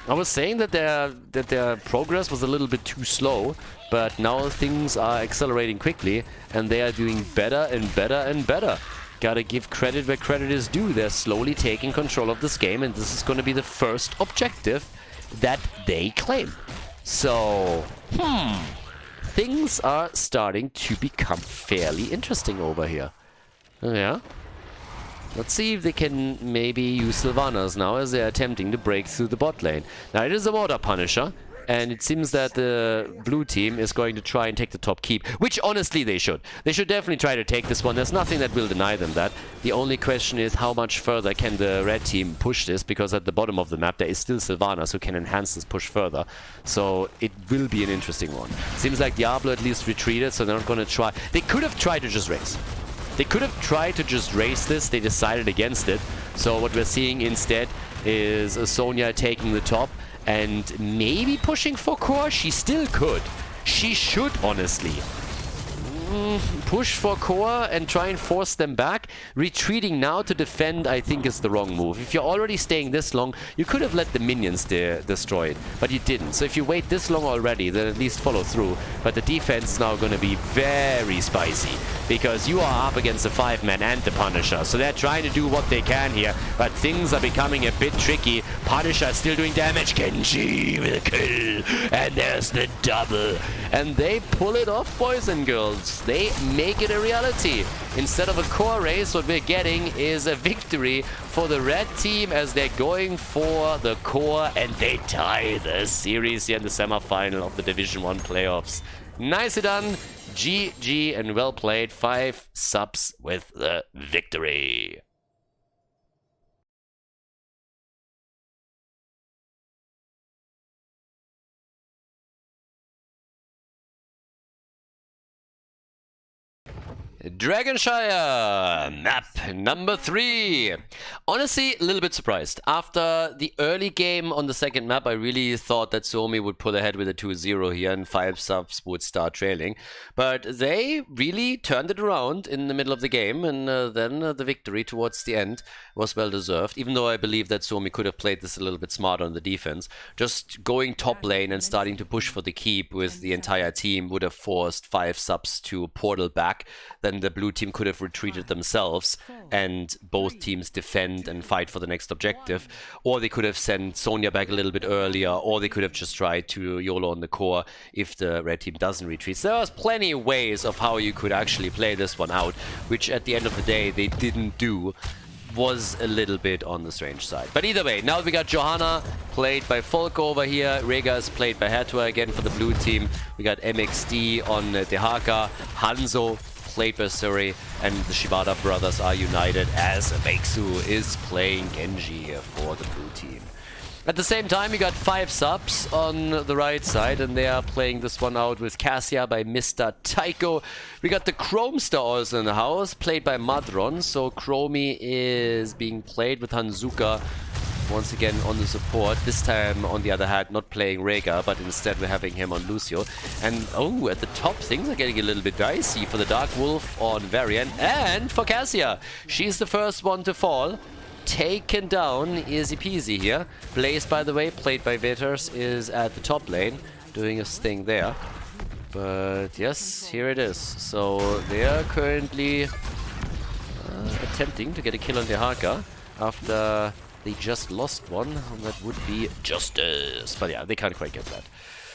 I was saying that their progress was a little bit too slow, but now things are accelerating quickly, and they are doing better and better and better. Gotta give credit where credit is due. They're slowly taking control of this game, and this is going to be the first objective that they claim. So, things are starting to become fairly interesting over here. Yeah. Let's see if they can maybe use Sylvanas now as they're attempting to break through the bot lane. Now it is a Water Punisher, and it seems that the blue team is going to try and take the top keep, which honestly they should. They should definitely try to take this one. There's nothing that will deny them that. The only question is how much further can the red team push this, because at the bottom of the map there is still Sylvanas who can enhance this push further. So it will be an interesting one. Seems like Diablo at least retreated, so they're not going to try. They could have tried to just race. They could have tried to just race this. They decided against it. So what we're seeing instead is Sonya taking the top and maybe pushing for core. She still could. She should, honestly. Push for core and try and force them back. Retreating now to defend, I think, is the wrong move. If you're already staying this long, you could have let the minions destroy it, but you didn't. So if you wait this long already, then at least follow through. But the defense is now going to be very spicy, because you are up against the 5-man and the Punisher. So they're trying to do what they can here, but things are becoming a bit tricky. Punisher still doing damage. Genji with a kill. And there's the double. And they pull it off, boys and girls. They make it a reality. Instead of a core race, what we're getting is a victory for the red team as they're going for the core, and they tie the series here in the semifinal of the Division 1 playoffs. Nicely done. GG and well played. 5 subs with the victory. Dragonshire, map number 3. Honestly, a little bit surprised. After the early game on the second map, I really thought that Suomi would pull ahead with a 2-0 here and 5 subs would start trailing. But they really turned it around in the middle of the game, and then the victory towards the end was well deserved, even though I believe that Suomi could have played this a little bit smarter on the defense. Just going top lane and starting to push for the keep with the entire team would have forced 5 subs to portal back. Then the blue team could have retreated themselves and both teams defend and fight for the next objective, or they could have sent Sonya back a little bit earlier, or they could have just tried to YOLO on the core if the red team doesn't retreat. So there was plenty of ways of how you could actually play this one out, which at the end of the day they didn't do. Was a little bit on the strange side. But either way, now we got Johanna played by Volko over here. REXXAR is played by Hertua again for the blue team. We got MXD on Dehaka. Hanzo played by Suri, and the Shibata brothers are united as Meixu is playing Genji for the blue team. At the same time, we got 5 subs on the right side, and they are playing this one out with Cassia by Mr. Tycho. We got the Chromestar also in the house, played by Madron. So Chromie is being played with Hanzuka once again on the support. This time, on the other hand, not playing REXXAR, but instead we're having him on Lucio. And oh, at the top, things are getting a little bit dicey for the Dark Wolf on Varian and for Cassia. She's the first one to fall. Taken down, easy peasy here. Blaze, by the way, played by Veters, is at the top lane, doing his thing there. But yes, here it is. So they are currently attempting to get a kill on Dehaka after they just lost one. And that would be justice. But yeah, they can't quite get that.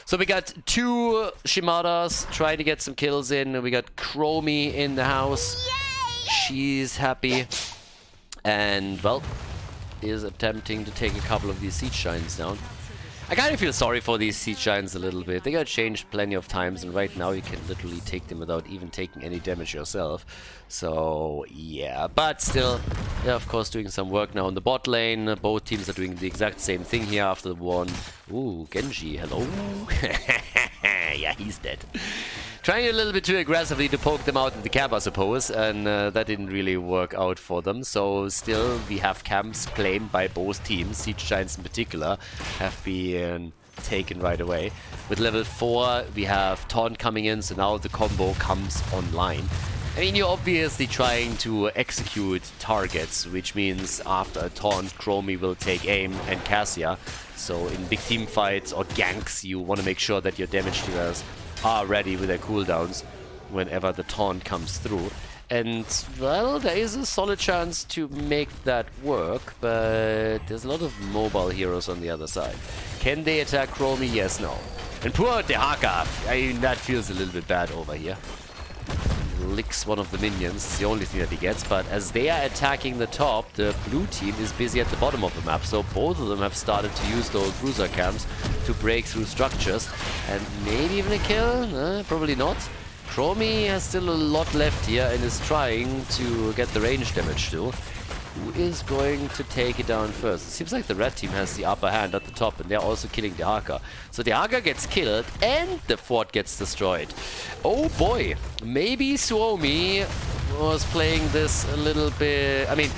So we got 2 Shimadas trying to get some kills in. We got Chromie in the house. She's happy. And, well, is attempting to take a couple of these Siege Giants down. I kind of feel sorry for these Siege Giants a little bit. They got changed plenty of times, and right now you can literally take them without even taking any damage yourself. So, yeah. But still, they're of course doing some work now on the bot lane. Both teams are doing the exact same thing here after the one. Ooh, Genji, hello. Yeah, he's dead. Trying a little bit too aggressively to poke them out in the camp, I suppose, and that didn't really work out for them. So still, we have camps claimed by both teams. Siege Giants in particular have been taken right away. With level 4, we have Taunt coming in, so now the combo comes online. I mean, you're obviously trying to execute targets, which means after a Taunt, Chromie will take aim and Cassia. So in big team fights or ganks, you want to make sure that your damage dealers are ready with their cooldowns whenever the taunt comes through. And, well, there is a solid chance to make that work, but there's a lot of mobile heroes on the other side. Can they attack Chromie? Yes, no. And poor Dehaka, I mean, that feels a little bit bad over here. Licks one of the minions, it's the only thing that he gets, but as they are attacking the top, the blue team is busy at the bottom of the map, so both of them have started to use those bruiser camps to break through structures, and maybe even a kill? Probably not. Chromie has still a lot left here and is trying to get the range damage too. Who is going to take it down first? It seems like the red team has the upper hand at the top, and they're also killing Dehaka. So Dehaka gets killed, and the fort gets destroyed. Oh boy, maybe Suomi was playing this a little bit... I mean,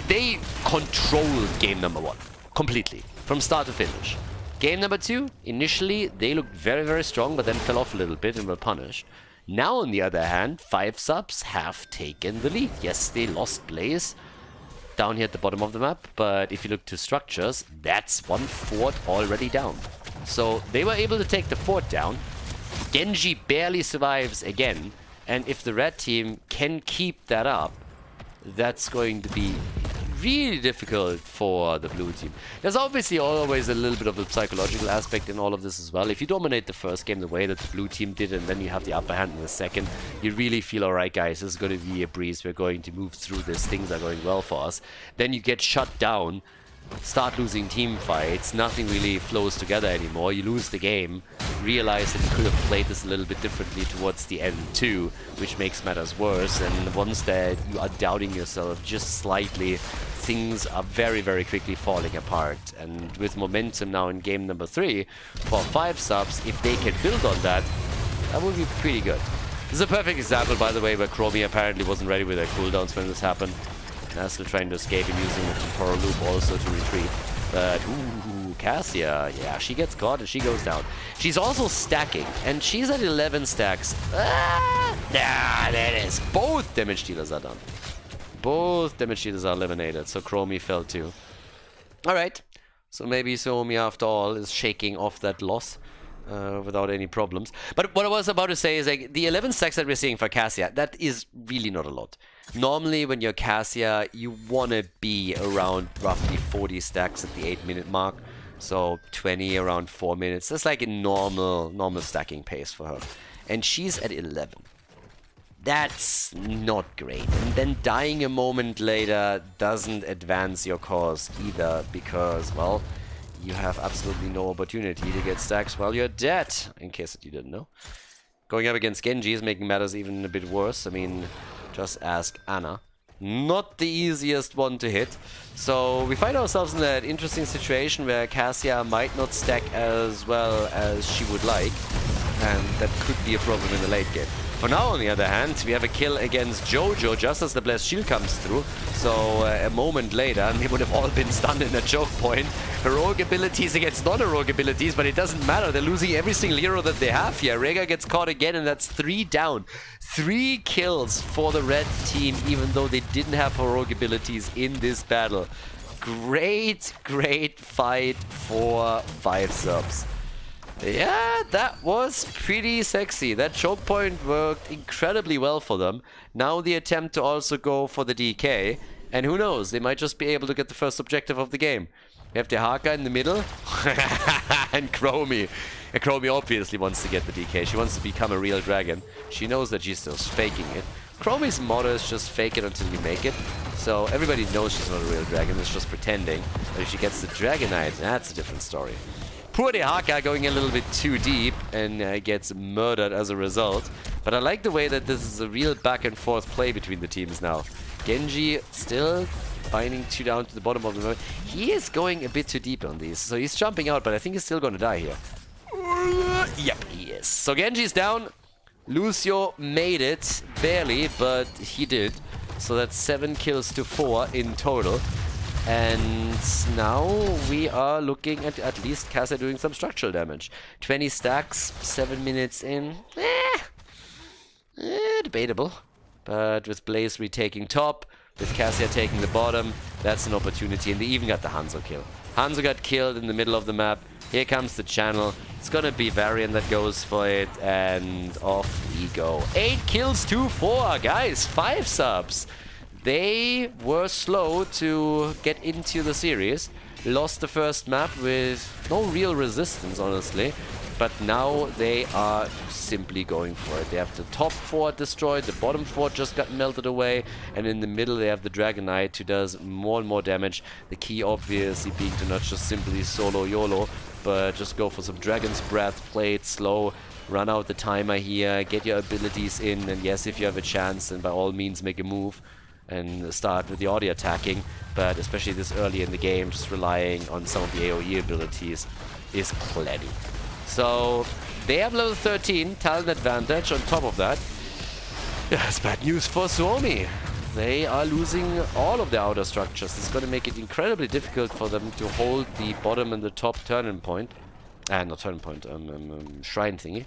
they controlled game number 1, completely, from start to finish. Game number 2, initially, they looked very, very strong, but then fell off a little bit and were punished. Now, on the other hand, 5 subs have taken the lead. Yes, they lost Blaze down here at the bottom of the map, but if you look to structures, that's 1 fort already down. So they were able to take the fort down. Genji barely survives again, and if the red team can keep that up, that's going to be really difficult for the blue team. There's obviously always a little bit of a psychological aspect in all of this as well. If you dominate the first game the way that the blue team did, and then you have the upper hand in the second, you really feel, alright guys, this is going to be a breeze, we're going to move through this, things are going well for us. Then you get shut down, start losing team fights, nothing really flows together anymore, you lose the game, realize that you could have played this a little bit differently towards the end too, which makes matters worse, and once that you are doubting yourself just slightly, things are very, very quickly falling apart. And with momentum now in game number 3, for 5 subs, if they can build on that, that would be pretty good. This is a perfect example, by the way, where Chromie apparently wasn't ready with their cooldowns when this happened. Now still trying to escape and using the temporal loop also to retreat. But, ooh, Cassia, yeah, she gets caught and she goes down. She's also stacking, and she's at 11 stacks. There it is. Both damage dealers are done. Both damage dealers are eliminated, so Chromie fell too. Alright, so maybe Suomi after all is shaking off that loss without any problems. But what I was about to say is, like, the 11 stacks that we're seeing for Cassia, that is really not a lot. Normally when you're Cassia, you want to be around roughly 40 stacks at the 8-minute mark. So 20 around 4 minutes. That's like a normal stacking pace for her. And she's at 11. That's not great. And then dying a moment later doesn't advance your cause either, because, well, you have absolutely no opportunity to get stacks while you're dead, in case that you didn't know. Going up against Genji is making matters even a bit worse. I mean, just ask Anna. Not the easiest one to hit. So we find ourselves in that interesting situation where Cassia might not stack as well as she would like, and that could be a problem in the late game. For now, on the other hand, we have a kill against Jojo just as the Blessed Shield comes through. So a moment later, and they would have all been stunned in a choke point. Heroic abilities against non-heroic abilities, but it doesn't matter. They're losing every single hero that they have here. REXXAR gets caught again, and that's 3 down. 3 kills for the red team, even though they didn't have heroic abilities in this battle. Great, great fight for 5 subs. Yeah, that was pretty sexy. That choke point worked incredibly well for them. Now the attempt to also go for the DK. And who knows, they might just be able to get the first objective of the game. We have the Haka in the middle. And Chromie. And Chromie obviously wants to get the DK. She wants to become a real dragon. She knows that she's still faking it. Chromie's motto is just fake it until you make it. So everybody knows she's not a real dragon, it's just pretending. But if she gets the Dragonite, that's a different story. Poor Dehaka going a little bit too deep and gets murdered as a result. But I like the way that this is a real back and forth play between the teams now. Genji still finding 2 down to the bottom of the map. He is going a bit too deep on these, so he's jumping out, but I think he's still going to die here. Yep, he is. So Genji's down. Lucio made it, barely, but he did. So that's 7 kills to 4 in total. And now we are looking at least Cassia doing some structural damage. 20 stacks, 7 minutes in. Debatable. But with Blaze retaking top, with Cassia taking the bottom, that's an opportunity. And they even got the Hanzo kill. Hanzo got killed in the middle of the map. Here comes the channel. It's gonna be Varian that goes for it, and off we go. 8 kills to 4, guys. 5 subs. They were slow to get into the series. Lost the first map with no real resistance, honestly. But now they are simply going for it. They have the top 4 destroyed, the bottom 4 just got melted away, and in the middle they have the Dragonite who does more and more damage. The key obviously being to not just simply solo YOLO, but just go for some Dragon's Breath, play it slow, run out the timer here, get your abilities in, and yes, if you have a chance, then by all means make a move and start with the audio attacking. But especially this early in the game, just relying on some of the AoE abilities is plenty. So they have level 13, talent advantage on top of that. Yeah, it's bad news for Suomi. They are losing all of their outer structures. It's going to make it incredibly difficult for them to hold the bottom and the top turning point. Not turning point, shrine thingy.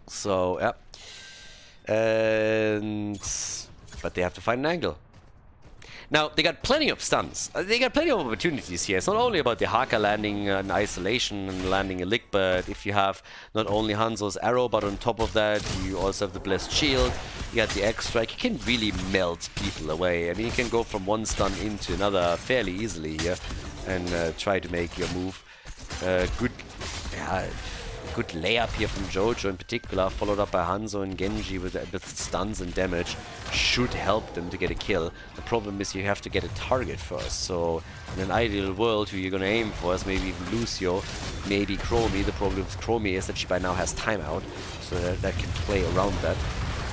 So, yeah. But they have to find an angle. Now, they got plenty of stuns. They got plenty of opportunities here. It's not only about the Haka landing an isolation and landing a lick, but if you have not only Hanzo's arrow, but on top of that, you also have the Blessed Shield, you got the X-Strike, you can really melt people away. I mean, you can go from one stun into another fairly easily here and try to make your move. Good layup here from Jojo in particular, followed up by Hanzo and Genji with stuns and damage. Should help them to get a kill. The problem is you have to get a target first. So in an ideal world, who you're going to aim for is maybe Lucio, maybe Chromie. The problem with Chromie is that she by now has timeout, so that can play around that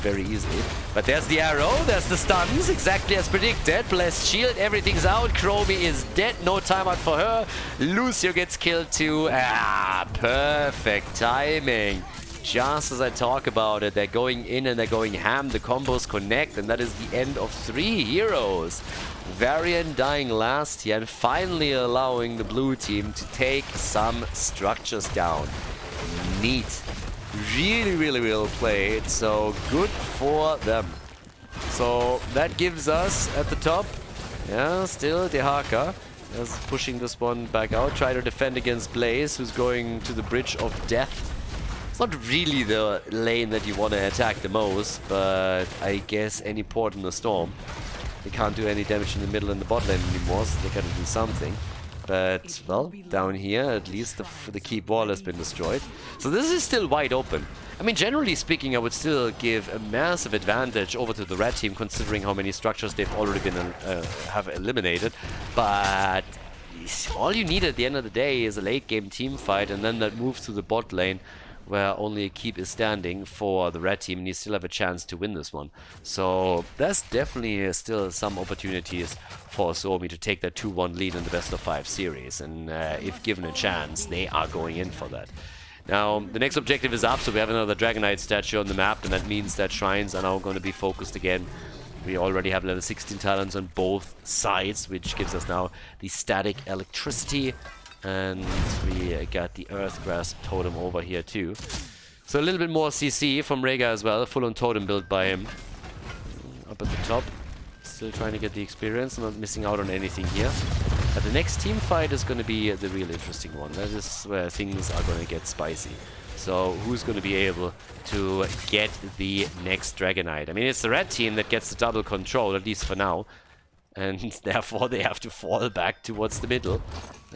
very easily. But there's the arrow, there's the stuns, exactly as predicted. Blessed Shield, everything's out. Chromie is dead, no timeout for her. Lucio gets killed too. Perfect timing. Just as I talk about it, they're going in and they're going ham. The combos connect, and that is the end of 3 heroes. Varian dying last here and finally allowing the blue team to take some structures down. Neat. Really, really well played, so good for them. So that gives us at the top, yeah, still Dehaka is pushing this one back out, try to defend against Blaze, who's going to the Bridge of Death. It's not really the lane that you want to attack the most, but I guess any port in the storm. They can't do any damage in the middle and the bot lane anymore, so they gotta do something. But, well, down here, at least the keep wall has been destroyed. So this is still wide open. I mean, generally speaking, I would still give a massive advantage over to the red team, considering how many structures they've already been have eliminated. But all you need at the end of the day is a late game team fight, and then that move to the bot lane where only a keep is standing for the red team, and you still have a chance to win this one. So there's definitely still some opportunities for Suomi to take that 2-1 lead in the best of 5 series, and if given a chance, they are going in for that. Now, the next objective is up, so we have another Dragonite statue on the map, and that means that shrines are now going to be focused again. We already have level 16 talents on both sides, which gives us now the static electricity, and we got the Earth Grasp totem over here too. So a little bit more CC from REXXAR as well, full-on totem built by him. Up at the top, still trying to get the experience, not missing out on anything here. But the next team fight is going to be the real interesting one. That is where things are going to get spicy. So who's going to be able to get the next Dragonite? I mean, it's the red team that gets the double control, at least for now. And therefore they have to fall back towards the middle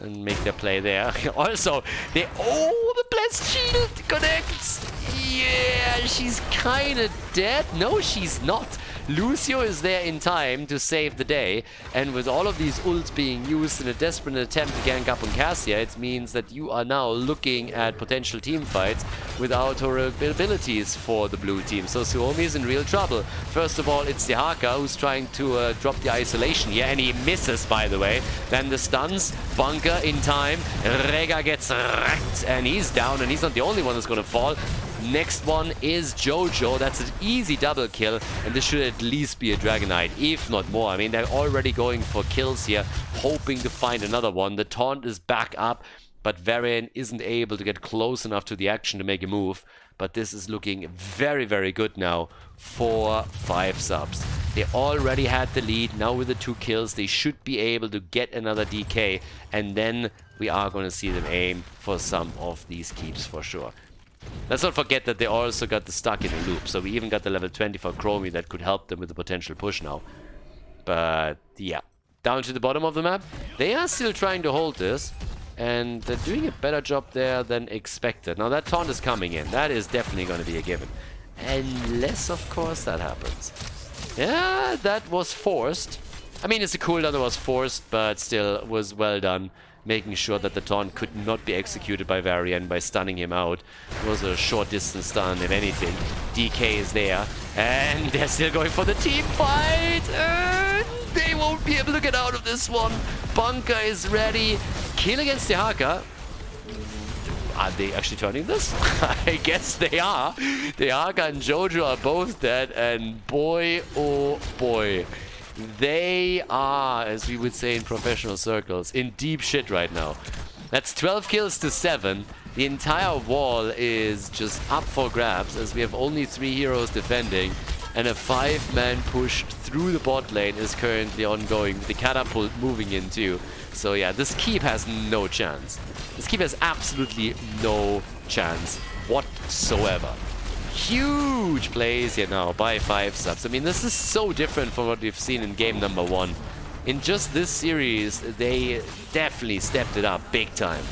and make their play there. Also, oh, the Blessed Shield connects! Yeah, she's kind of dead. No, she's not. Lucio is there in time to save the day, and with all of these ults being used in a desperate attempt to gank up on Cassia, it means that you are now looking at potential team fights without her abilities for the blue team. So Suomi is in real trouble. First of all, it's the Haka who's trying to drop the isolation here, and he misses, by the way. Then the stuns, bunker in time, REXXAR gets wrecked, and he's down, and he's not the only one that's gonna fall. Next one is Jojo. That's an easy double kill, and this should at least be a Dragonite, if not more. I mean, they're already going for kills here, hoping to find another one. The taunt is back up, but Varian isn't able to get close enough to the action to make a move. But this is looking very, very good now for 5 subs. They already had the lead. Now with the 2 kills, they should be able to get another DK, and then we are going to see them aim for some of these keeps for sure. Let's not forget that they also got the stuck in a loop, so we even got the level 20 for Chromie that could help them with the potential push now. But yeah, down to the bottom of the map, they are still trying to hold this, and they're doing a better job there than expected. Now that taunt is coming in, that is definitely going to be a given. Unless, of course, that happens. Yeah, that was forced. I mean, it's a cooldown that was forced, but still was well done. Making sure that the taunt could not be executed by Varian by stunning him out. It was a short distance stun, if anything. DK is there, and they're still going for the team fight, and they won't be able to get out of this one. Bunker is ready. Kill against the Haka. Are they actually turning this? I guess they are. The Haka and Jojo are both dead, and boy, oh boy. They are, as we would say in professional circles, in deep shit right now. That's 12 kills to 7. The entire wall is just up for grabs, as we have only 3 heroes defending, and a 5-man push through the bot lane is currently ongoing. The catapult moving in too. So yeah, this keep has no chance. This keep has absolutely no chance whatsoever. Huge plays here now by 5 subs. I mean, this is so different from what we've seen in game number 1. In just this series, they definitely stepped it up big time.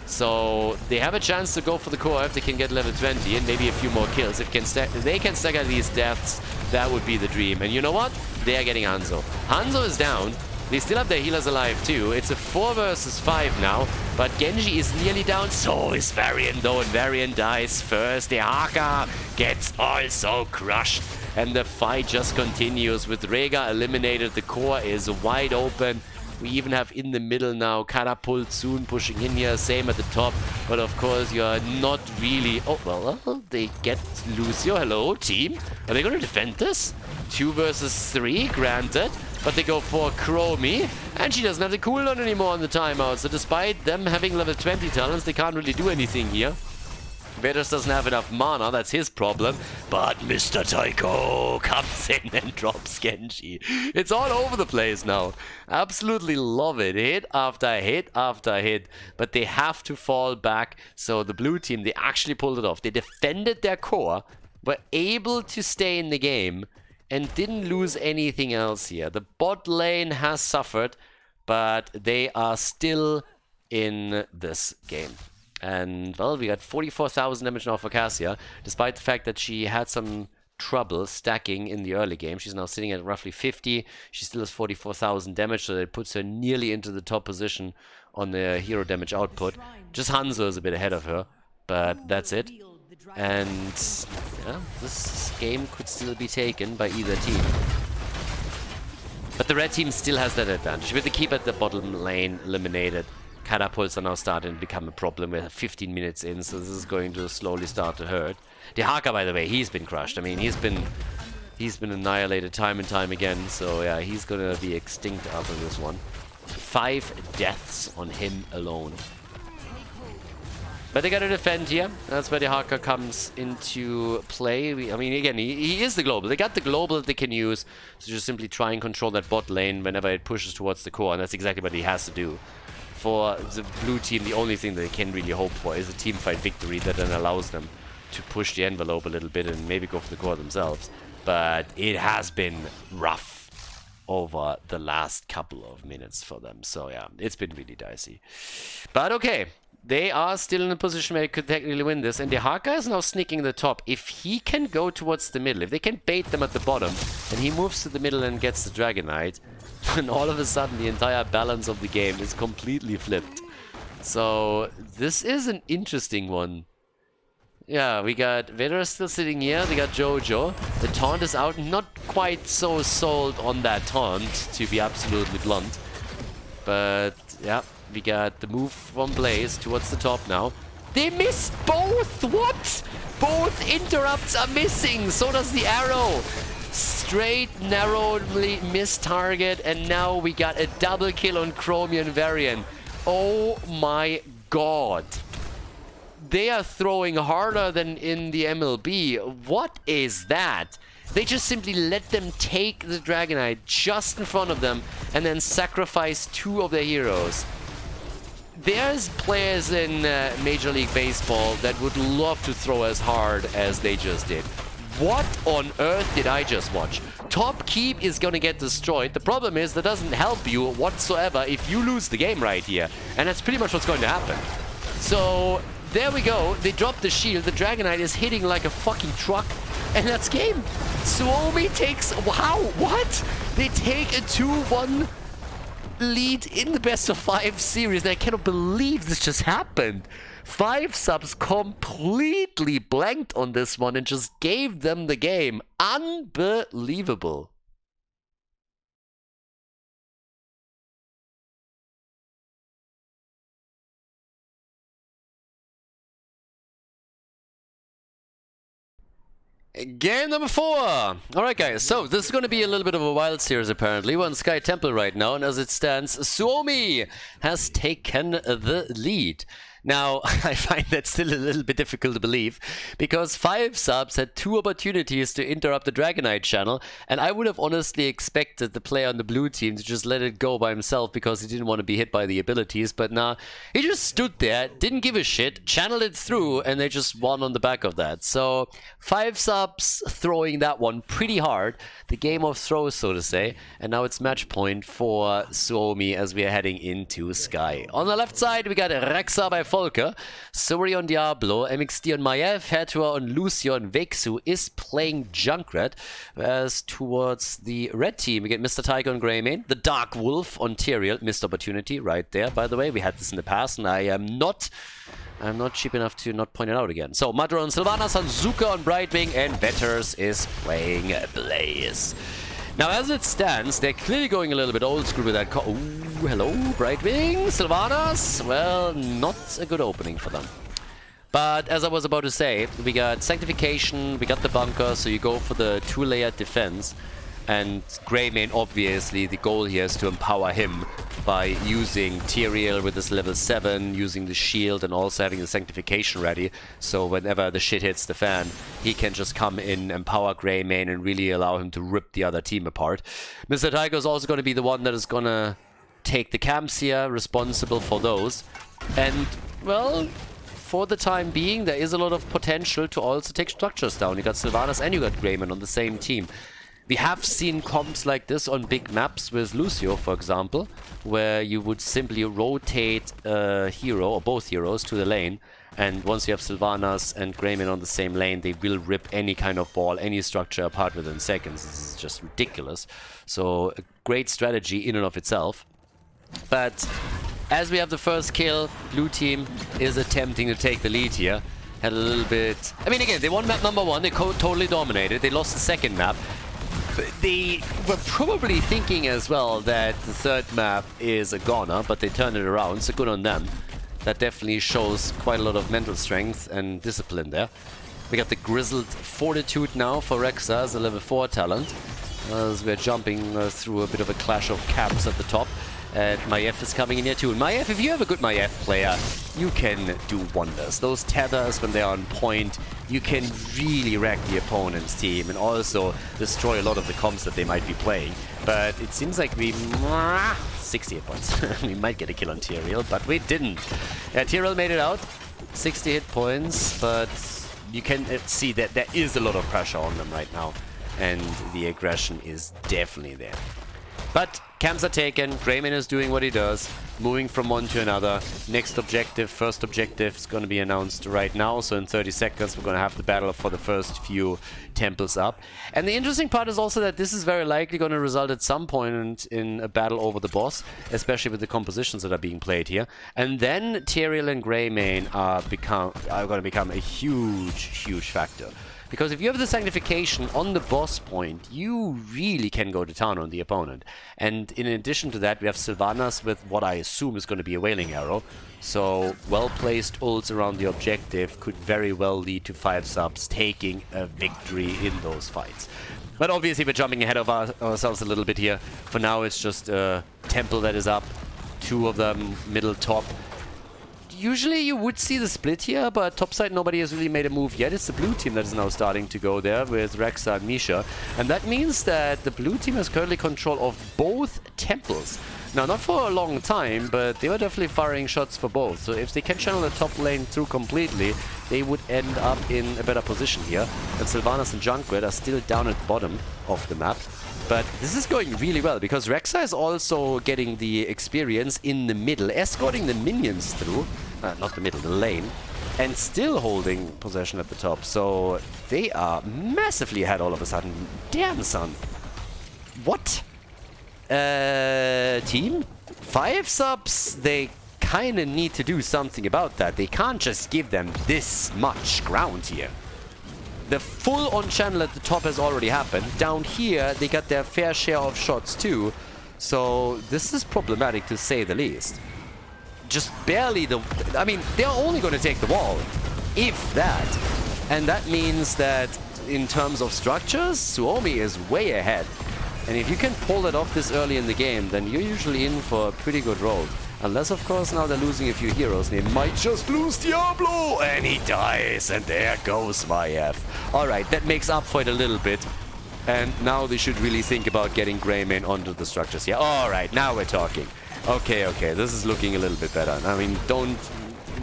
So they have a chance to go for the core if they can get level 20 and maybe a few more kills. If they can stagger these deaths, that would be the dream. And you know what? They are getting Hanzo. Hanzo is down. They still have their healers alive too. It's a 4 versus 5 now, but Genji is nearly down. So is Varian though, and Varian dies first. The Haka gets also crushed, and the fight just continues with REXXAR eliminated. The core is wide open. We even have in the middle now Catapult soon pushing in here, same at the top. But of course you are not really... Oh, well, they get Lucio. Hello, team. Are they going to defend this? 2 versus 3, granted. But they go for Chromie, and she doesn't have the cooldown anymore on the timeout. So despite them having level 20 talents, they can't really do anything here. Vetus doesn't have enough mana, that's his problem. But Mr. Taiko comes in and drops Genji. It's all over the place now. Absolutely love it. Hit after hit after hit. But they have to fall back. So the blue team, they actually pulled it off. They defended their core, were able to stay in the game, and didn't lose anything else here. The bot lane has suffered, but they are still in this game. And, well, we got 44,000 damage now for Cassia, despite the fact that she had some trouble stacking in the early game. She's now sitting at roughly 50. She still has 44,000 damage, so that puts her nearly into the top position on the hero damage output. Just Hanzo is a bit ahead of her, but that's it. And yeah, this game could still be taken by either team. But the red team still has that advantage. With the keep at the bottom lane eliminated, catapults are now starting to become a problem. We're 15 minutes in, so this is going to slowly start to hurt. The Haka, by the way, he's been crushed. I mean, he's been annihilated time and time again. So yeah, he's gonna be extinct after this one. 5 deaths on him alone. But they gotta defend here. That's where the Haka comes into play. I mean, again, he is the global. They got the global that they can use to just simply try and control that bot lane whenever it pushes towards the core. And that's exactly what he has to do. For the blue team, the only thing that they can really hope for is a teamfight victory that then allows them to push the envelope a little bit and maybe go for the core themselves. But it has been rough over the last couple of minutes for them. So yeah, it's been really dicey. But okay. They are still in a position where they could technically win this, and the Haka is now sneaking the top. If he can go towards the middle, if they can bait them at the bottom, and he moves to the middle and gets the Dragonite, then all of a sudden the entire balance of the game is completely flipped. So this is an interesting one. Yeah, we got Vader still sitting here, we got Jojo. The taunt is out, not quite so sold on that taunt, to be absolutely blunt. But yeah. We got the move from Blaze towards the top now. They missed both! What? Both interrupts are missing! So does the arrow! Straight, narrowly missed target, and now we got a double kill on Chromium Varian. Oh my god. They are throwing harder than in the MLB. What is that? They just simply let them take the Dragonite just in front of them and then sacrifice 2 of their heroes. There's players in Major League Baseball that would love to throw as hard as they just did. What on earth did I just watch? Top keep is gonna get destroyed. The problem is that doesn't help you whatsoever if you lose the game right here. And that's pretty much what's going to happen. So there we go. They drop the shield. The Dragonite is hitting like a fucking truck. And that's game. Suomi takes... Wow, what? They take a 2-1... lead in the best of 5 series. I cannot believe this just happened. 5 subs completely blanked on this one and just gave them the game. Unbelievable. Game number 4! Alright guys, so this is going to be a little bit of a wild series apparently. We're on Sky Temple right now, and as it stands, Suomi has taken the lead. Now, I find that still a little bit difficult to believe, because 5 subs had 2 opportunities to interrupt the Dragonite channel, and I would have honestly expected the player on the blue team to just let it go by himself because he didn't want to be hit by the abilities, but nah, he just stood there, didn't give a shit, channeled it through, and they just won on the back of that. So, 5 subs throwing that one pretty hard, the game of throws, so to say, and now it's match point for Suomi as we are heading into Sky. On the left side, we got REXXAR by Volker, Suri on Diablo, MXD on Maiev, Hertua on Lucio, and Vexu is playing Junkrat. Whereas towards the red team, we get Mr. Tiger on Greymane, the Dark Wolf on Tyrael, missed opportunity right there, by the way. We had this in the past, and I'm not cheap enough to not point it out again. So, Madro on Sylvanas, on Zuka on Brightwing, and Vetters is playing Blaze. Now, as it stands, they're clearly going a little bit old school with that. Ooh, hello, Brightwing, Sylvanas. Well, not a good opening for them. But as I was about to say, we got Sanctification, we got the bunker, so you go for the 2-layered defense. And Greymane, obviously, the goal here is to empower him by using Tyrael with his level 7, using the shield, and also having the Sanctification ready. So whenever the shit hits the fan, he can just come in, empower Greymane, and really allow him to rip the other team apart. Mr. Tiger is also going to be the one that is going to take the camps here, responsible for those. And, well, for the time being, there is a lot of potential to also take structures down. You got Sylvanas and you got Greymane on the same team. We have seen comps like this on big maps with Lucio, for example, where you would simply rotate a hero, or both heroes, to the lane, and once you have Sylvanas and Greymane on the same lane, they will rip any kind of ball, any structure apart within seconds. This is just ridiculous. So, a great strategy in and of itself. But as we have the first kill, blue team is attempting to take the lead here. had a little bit... I mean, again, they won map number 1, they totally dominated. They lost the second map. But they were probably thinking as well that the third map is a goner, but they turned it around, so good on them. That definitely shows quite a lot of mental strength and discipline there. We got the Grizzled Fortitude now for REXXAR as a level 4 talent. As we're jumping through a bit of a clash of camps at the top. And Maiev is coming in here too. And Maiev, if you have a good Maiev player, you can do wonders. Those tethers, when they're on point, you can really wreck the opponent's team and also destroy a lot of the comps that they might be playing. But it seems like we... 68 points. We might get a kill on Tyrael, but we didn't. Yeah, Tyrael made it out. 60 hit points, but you can see that there is a lot of pressure on them right now. And the aggression is definitely there. But camps are taken, Greyman is doing what he does, moving from one to another. Next objective, first objective is going to be announced right now, so in 30 seconds we're going to have the battle for the first few temples up. And the interesting part is also that this is very likely going to result at some point in a battle over the boss, especially with the compositions that are being played here. And then Tyrael and Greymane are going to become a huge factor. Because if you have the Sanctification on the boss point, you really can go to town on the opponent. And in addition to that, we have Sylvanas with what I assume is going to be a Wailing Arrow. So well-placed ults around the objective could very well lead to 5 subs taking a victory in those fights. But obviously we're jumping ahead of ourselves a little bit here. For now it's just a temple that is up, 2 of them middle top. Usually you would see the split here, but topside nobody has really made a move yet. It's the blue team that is now starting to go there with REXXAR and Misha. And that means that the blue team has currently control of both temples. Now, not for a long time, but they were definitely firing shots for both. So if they can channel the top lane through completely, they would end up in a better position here. And Sylvanas and Junkrat are still down at the bottom of the map. But this is going really well, because REXXAR is also getting the experience in the middle, escorting the minions through. Not the middle, the lane. And still holding possession at the top. So they are massively ahead all of a sudden. Damn, son. What? Team? 5 subs? They kind of need to do something about that. They can't just give them this much ground here. The full on channel at the top has already happened. Down here, they got their fair share of shots too. So this is problematic to say the least. Just barely the... I mean, they're only going to take the wall, if that. And that means that in terms of structures, Suomi is way ahead. And if you can pull that off this early in the game, then you're usually in for a pretty good roll. Unless, of course, now they're losing a few heroes. They might just lose Diablo! And he dies, and there goes Maiev. Alright, that makes up for it a little bit. And now they should really think about getting Greymane onto the structures here. Alright, now we're talking. Okay, this is looking a little bit better. I mean, don't...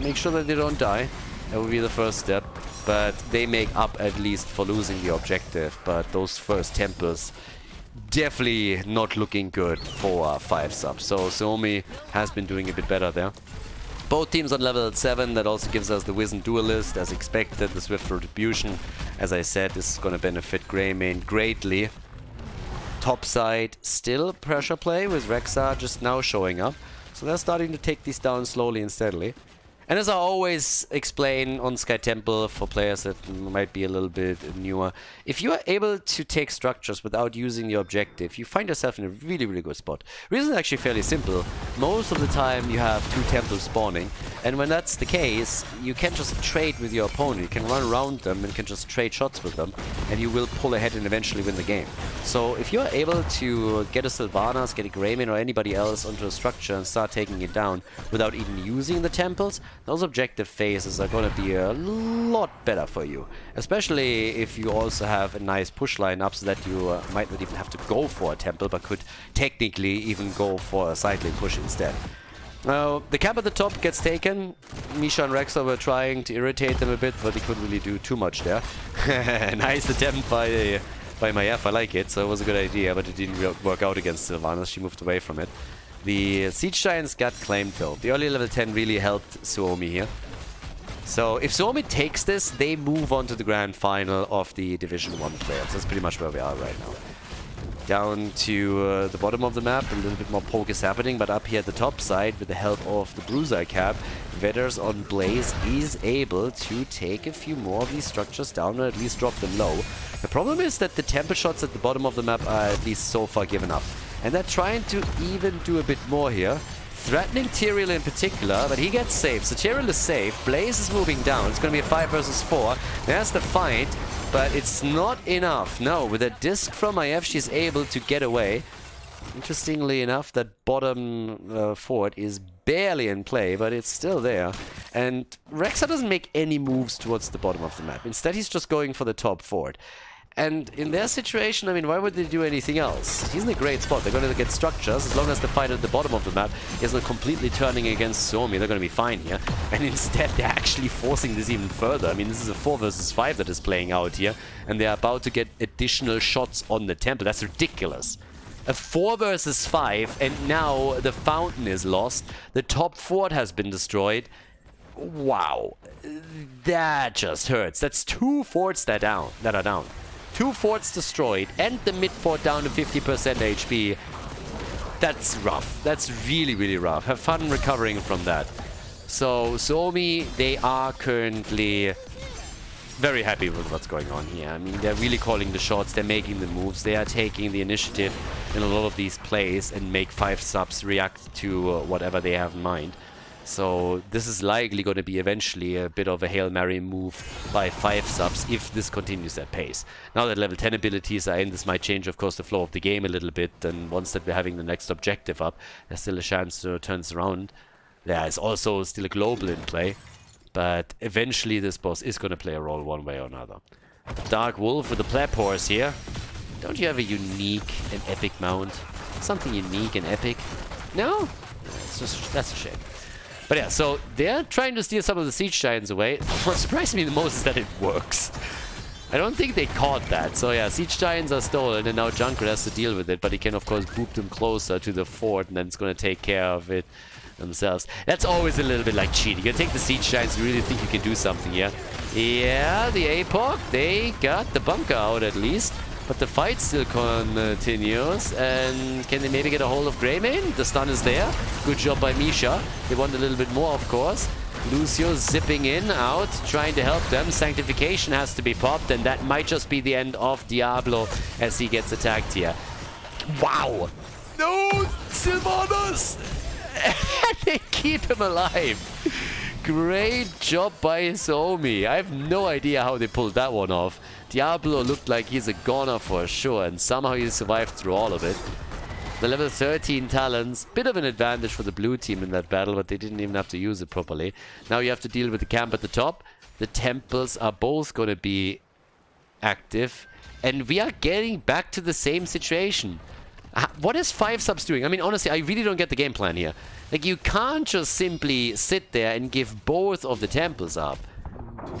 Make sure that they don't die. That would be the first step. But they make up at least for losing the objective. But those first temples... definitely not looking good for 5 subs. So Suomi has been doing a bit better there. Both teams on level 7. That also gives us the Wizened Duelist as expected. The Swift Retribution, as I said, this is going to benefit Greymane greatly. Top side still pressure play with REXXAR just now showing up. So they're starting to take these down slowly and steadily. And as I always explain on Sky Temple for players that might be a little bit newer, if you are able to take structures without using the objective, you find yourself in a really good spot. The reason is actually fairly simple. Most of the time you have 2 temples spawning, and when that's the case, you can just trade with your opponent. You can run around them and can just trade shots with them, and you will pull ahead and eventually win the game. So if you're able to get a Sylvanas, get a Greymane or anybody else onto a structure and start taking it down without even using the temples, those objective phases are going to be a lot better for you. Especially if you also have a nice push line up so that you might not even have to go for a temple, but could technically even go for a side lane push instead. Now, the camp at the top gets taken. Misha and REXXAR were trying to irritate them a bit, but they couldn't really do too much there. Nice attempt by Maiev, I like it, so it was a good idea, but it didn't work out against Sylvanas. She moved away from it. The Siege Giants got claimed though. The early level 10 really helped Suomi here. So if Suomi takes this, they move on to the grand final of the Division 1 playoffs. That's pretty much where we are right now. down to the bottom of the map. A little bit more poke is happening, but up here at the top side, with the help of the Bruiser Cap, Vetters on Blaze is able to take a few more of these structures down, or at least drop them low. The problem is that the temple shots at the bottom of the map are at least so far given up. And they're trying to even do a bit more here. Threatening Tyrael in particular, but he gets safe. So Tyrael is safe. Blaze is moving down. It's going to be a 5 versus 4. There's the fight, but it's not enough. No, with a disc from IF, she's able to get away. Interestingly enough, that bottom fort is barely in play, but it's still there. And REXXAR doesn't make any moves towards the bottom of the map. Instead, he's just going for the top fort. And in their situation, I mean, why would they do anything else? He's in a great spot. They're going to get structures. As long as the fight at the bottom of the map isn't completely turning against Suomi, they're going to be fine here. And instead, they're actually forcing this even further. I mean, this is a 4 versus 5 that is playing out here. And they're about to get additional shots on the temple. That's ridiculous. A 4 versus 5, and now the fountain is lost. The top fort has been destroyed. Wow. That just hurts. That's 2 forts that are down. 2 forts destroyed, and the mid fort down to 50% HP. That's rough. That's really, really rough. Have fun recovering from that. So, Suomi, they are currently very happy with what's going on here. I mean, they're really calling the shots. They're making the moves. They are taking the initiative in a lot of these plays and make 5 subs react to whatever they have in mind. So this is likely going to be eventually a bit of a Hail Mary move by 5 subs if this continues at pace. Now that level 10 abilities are in, this might change, of course, the flow of the game a little bit. And once that we're having the next objective up, there's still a chance to turn this around. There is also still a global in play. But eventually this boss is going to play a role one way or another. Dark Wolf with the Pleb Horse here. Don't you have a unique and epic mount? Something unique and epic? No? That's a shame. But yeah, so they're trying to steal some of the Siege Giants away. What surprised me the most is that it works. I don't think they caught that. So yeah, Siege Giants are stolen, and now Junkrat has to deal with it. But he can, of course, boop them closer to the fort, and then it's going to take care of it themselves. That's always a little bit like cheating. You take the Siege Giants, you really think you can do something here. Yeah, the APOC, they got the bunker out at least. But the fight still continues, and can they maybe get a hold of Greymane? The stun is there. Good job by Misha. They want a little bit more, of course. Lucio zipping in, out, trying to help them. Sanctification has to be popped, and that might just be the end of Diablo as he gets attacked here. Wow! No! Sylvanas! They keep him alive. Great job by Suomi. I have no idea how they pulled that one off. Diablo looked like he's a goner for sure, and somehow he survived through all of it. The level 13 talents, bit of an advantage for the blue team in that battle, but they didn't even have to use it properly. Now you have to deal with the camp at the top. The temples are both going to be active, and we are getting back to the same situation. What is 5 subs doing? I mean, honestly, I really don't get the game plan here. Like, you can't just simply sit there and give both of the temples up.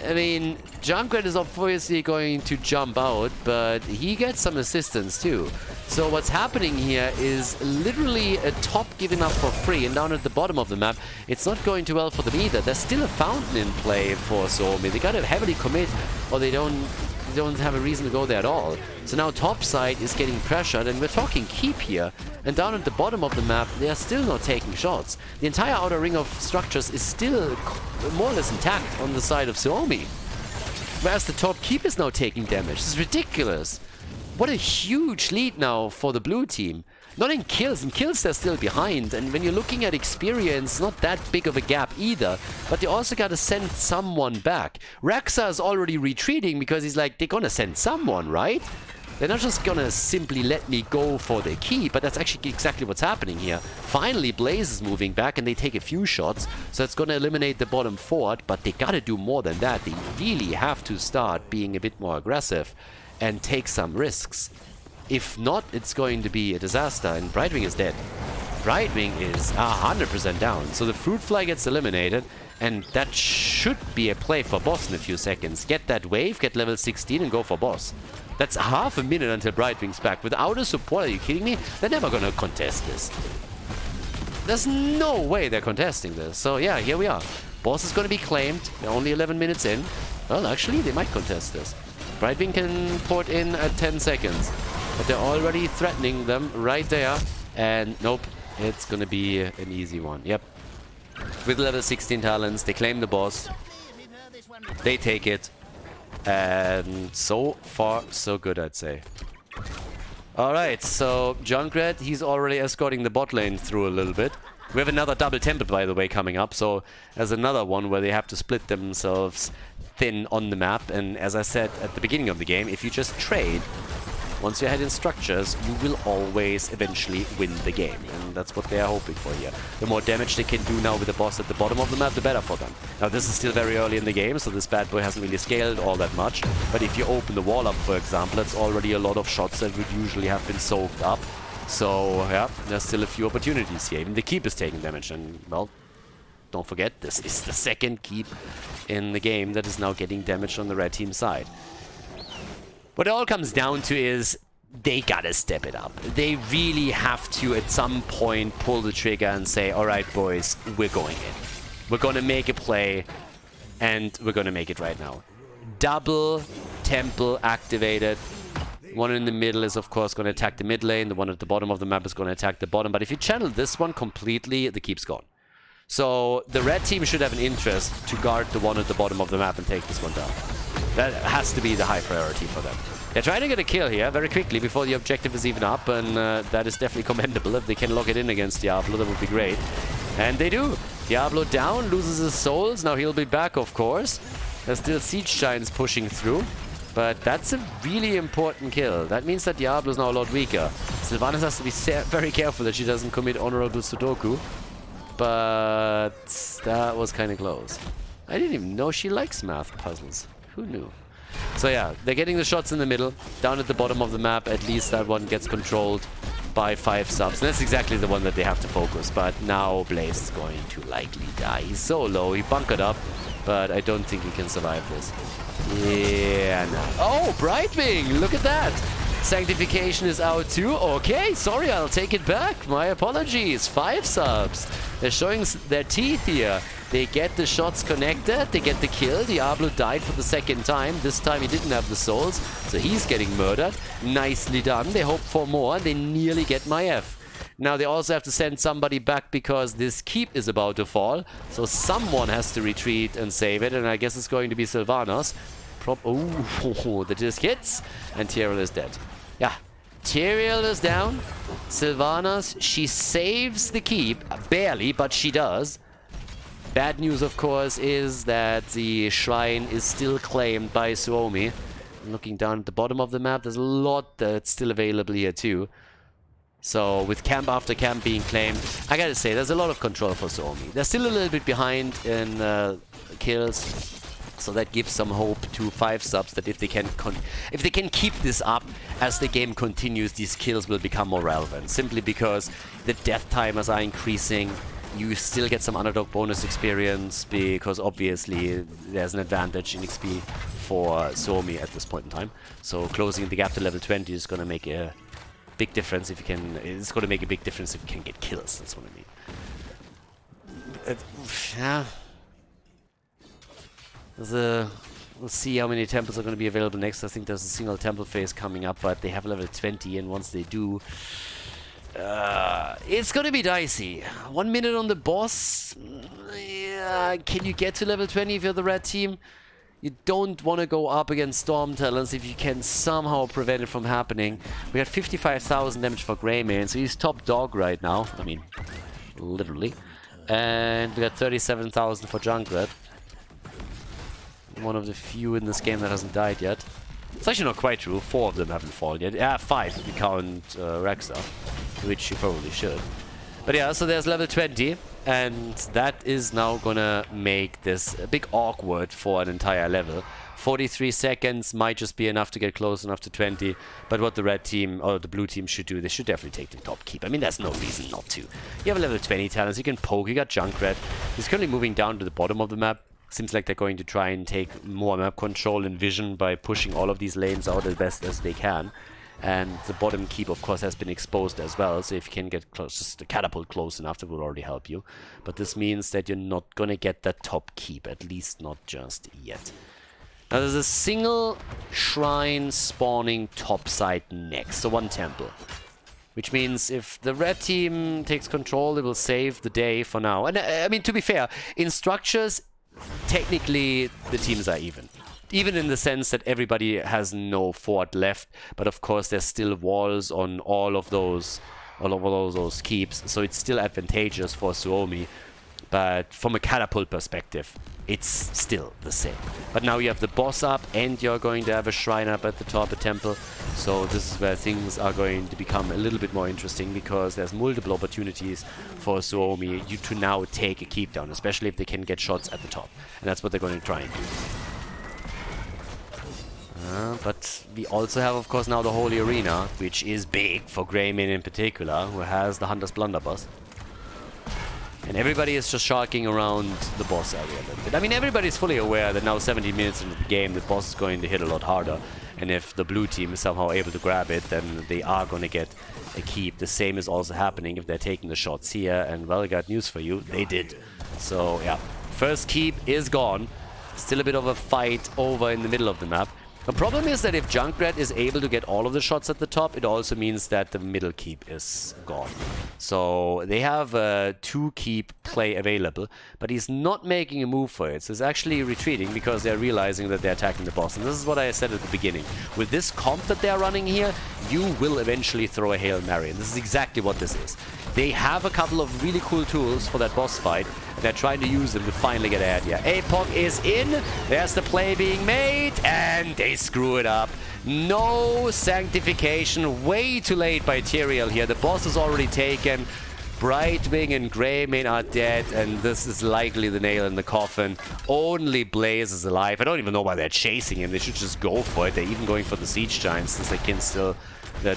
I mean, Junkrat is obviously going to jump out, but he gets some assistance too. So what's happening here is literally a top giving up for free, and down at the bottom of the map, it's not going too well for them either. There's still a fountain in play for Suomi. They gotta heavily commit, or they don't have a reason to go there at all. So now top side is getting pressured, and we're talking keep here. And down at the bottom of the map, they are still not taking shots. The entire outer ring of structures is still more or less intact on the side of Suomi. Whereas the top keep is now taking damage. This is ridiculous. What a huge lead now for the blue team. Not in kills. In kills, they're still behind. And when you're looking at experience, not that big of a gap either. But they also got to send someone back. REXXAR is already retreating because he's like, they're going to send someone, right? They're not just going to simply let me go for the key, but that's actually exactly what's happening here. Finally, Blaze is moving back, and they take a few shots. So it's going to eliminate the bottom fort, but they got to do more than that. They really have to start being a bit more aggressive and take some risks. If not, it's going to be a disaster, and Brightwing is dead. Brightwing is 100% down, so the Fruit Fly gets eliminated, and that should be a play for boss in a few seconds. Get that wave, get level 16, and go for boss. That's half a minute until Brightwing's back. Without a support, are you kidding me? They're never gonna contest this. There's no way they're contesting this. So yeah, here we are. Boss is gonna be claimed. They're only 11 minutes in. Well, actually, they might contest this. Brightwing can port in at 10 seconds. But they're already threatening them right there. And nope, it's gonna be an easy one. Yep. With level 16 talents, they claim the boss. They take it. And so far, so good, I'd say. Alright, so Junkrat, he's already escorting the bot lane through a little bit. We have another double temple, by the way, coming up. So there's another one where they have to split themselves thin on the map. And as I said at the beginning of the game, if you just trade, once you're ahead in structures, you will always eventually win the game. And that's what they are hoping for here. The more damage they can do now with the boss at the bottom of the map, the better for them. Now, this is still very early in the game, so this bad boy hasn't really scaled all that much. But if you open the wall up, for example, it's already a lot of shots that would usually have been soaked up. So, yeah, there's still a few opportunities here. Even the keep is taking damage. And, well, don't forget, this is the second keep in the game that is now getting damage on the red team side. What it all comes down to is they gotta step it up. They really have to, at some point, pull the trigger and say, alright, boys, we're going in. We're gonna make a play, and we're gonna make it right now. Double temple activated. One in the middle is, of course, gonna attack the mid lane. The one at the bottom of the map is gonna attack the bottom. But if you channel this one completely, the keep's gone. So the red team should have an interest to guard the one at the bottom of the map and take this one down. That has to be the high priority for them. They're trying to get a kill here very quickly before the objective is even up, and that is definitely commendable. If they can lock it in against Diablo, that would be great. And they do. Diablo down, loses his souls. Now he'll be back, of course. There's still Siege Giants pushing through, but that's a really important kill. That means that Diablo is now a lot weaker. Sylvanas has to be very careful that she doesn't commit honorable Sudoku, but that was kind of close. I didn't even know she likes math puzzles. Who knew? So yeah, they're getting the shots in the middle. Down at the bottom of the map, at least that one gets controlled by 5 subs. And that's exactly the one that they have to focus. But now Blaze is going to likely die. He's so low, he bunkered up, but I don't think he can survive this. Yeah, no. Oh, Brightwing! Look at that! Sanctification is out too. Okay, sorry, I'll take it back. My apologies. 5 subs. They're showing their teeth here. They get the shots connected. They get the kill. Diablo died for the second time. This time he didn't have the souls, so he's getting murdered. Nicely done. They hope for more. They nearly get my F. Now they also have to send somebody back because this keep is about to fall. So someone has to retreat and save it, and I guess it's going to be Sylvanas. Oh, the disc hits, and Tyrael is dead. Yeah, Tyrael is down. Sylvanas, she saves the keep. Barely, but she does. Bad news, of course, is that the shrine is still claimed by Suomi. Looking down at the bottom of the map, there's a lot that's still available here too. So, with camp after camp being claimed, I gotta say, there's a lot of control for Suomi. They're still a little bit behind in kills. So that gives some hope to 5 subs that if they can keep this up as the game continues, these kills will become more relevant. Simply because the death timers are increasing. You still get some underdog bonus experience because obviously there's an advantage in XP for Suomi at this point in time. So closing the gap to level 20 is going to make a big difference if you can. It's going to make a big difference if you can get kills. That's what I mean. Yeah. We'll see how many temples are going to be available next. I think there's a single temple phase coming up, but they have level 20, and once they do, it's going to be dicey. 1 minute on the boss. Yeah, can you get to level 20 if you're the red team? You don't want to go up against Storm Talons if you can somehow prevent it from happening. We got 55,000 damage for Greymane, so he's top dog right now. I mean, literally. And we got 37,000 for Junkrat. One of the few in this game that hasn't died yet. It's actually not quite true. 4 of them haven't fallen yet. Yeah, 5 if you count REXXAR, which you probably should. But yeah, so there's level 20, and that is now gonna make this a bit awkward for an entire level. 43 seconds might just be enough to get close enough to 20, but what the red team or the blue team should do, they should definitely take the top keep. I mean, there's no reason not to. You have a level 20 talents, you can poke, you got Junkrat. He's currently moving down to the bottom of the map. Seems like they're going to try and take more map control and vision by pushing all of these lanes out as best as they can. And the bottom keep, of course, has been exposed as well. So if you can get close, just a catapult close enough, that will already help you. But this means that you're not going to get that top keep, at least not just yet. Now there's a single shrine spawning topside next, so one temple. Which means if the red team takes control, it will save the day for now. And I mean, to be fair, in structures, technically the teams are even. Even in the sense that everybody has no fort left, but of course there's still walls on all of those keeps, so it's still advantageous for Suomi. But from a catapult perspective, it's still the same. But now you have the boss up, and you're going to have a shrine up at the top, a temple. So this is where things are going to become a little bit more interesting, because there's multiple opportunities for Suomi to now take a keep down, especially if they can get shots at the top. And that's what they're going to try and do. But we also have, of course, now the Holy Arena, which is big for Greymane in particular, who has the Hunter's Blunderbuss. And everybody is just sharking around the boss area a little bit. I mean, everybody's fully aware that now 70 minutes into the game, the boss is going to hit a lot harder. And if the blue team is somehow able to grab it, then they are going to get a keep. The same is also happening if they're taking the shots here. And, well, I got news for you. They did. So, yeah. First keep is gone. Still a bit of a fight over in the middle of the map. The problem is that if Junkrat is able to get all of the shots at the top, it also means that the middle keep is gone. So they have a 2 keep play available, but he's not making a move for it. So he's actually retreating because they're realizing that they're attacking the boss. And this is what I said at the beginning. With this comp that they're running here, you will eventually throw a Hail Mary. And this is exactly what this is. They have a couple of really cool tools for that boss fight, and they're trying to use them to finally get ahead here. APOC is in, there's the play being made, and they screw it up. No sanctification, way too late by Tyrael here. The boss is already taken. Brightwing and Greymane are dead, and this is likely the nail in the coffin. Only Blaze is alive. I don't even know why they're chasing him. They should just go for it. They're even going for the Siege Giants, since they can still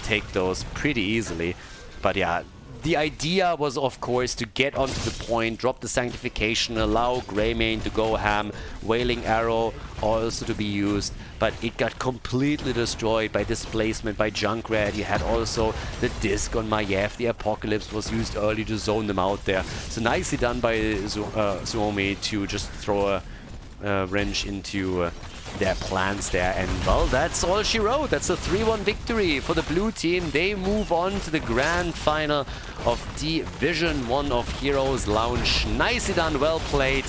take those pretty easily. But yeah, the idea was, of course, to get onto the point, drop the Sanctification, allow Greymane to go ham, Wailing Arrow also to be used, but it got completely destroyed by displacement by Junkrat. You had also the disc on Maiev. The Apocalypse was used early to zone them out there. So nicely done by Suomi to just throw a wrench into their plans there, and well, that's all she wrote. That's a 3-1 victory for the blue team. They move on to the grand final of Division 1 of Heroes Lounge. Nicely done, well played.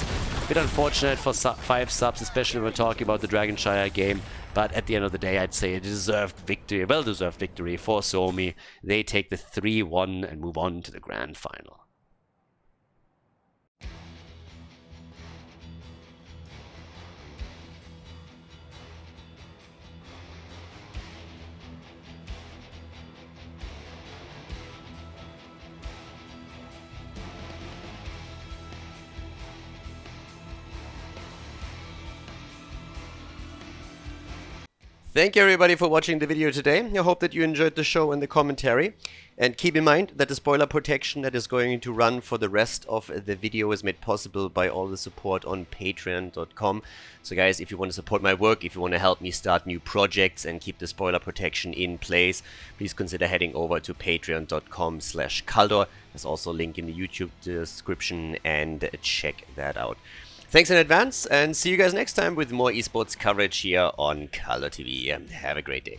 Bit unfortunate for 5 subs, especially when we're talking about the Dragonshire game, but at the end of the day, I'd say a deserved victory, a well-deserved victory for Suomi. They take the 3-1 and move on to the grand final. Thank you everybody for watching the video today. I hope that you enjoyed the show and the commentary. And keep in mind that the spoiler protection that is going to run for the rest of the video is made possible by all the support on patreon.com. So guys, if you want to support my work, if you want to help me start new projects and keep the spoiler protection in place, please consider heading over to patreon.com/Khaldor. There's also a link in the YouTube description, and check that out. Thanks in advance, and see you guys next time with more esports coverage here on Khaldor TV. Have a great day.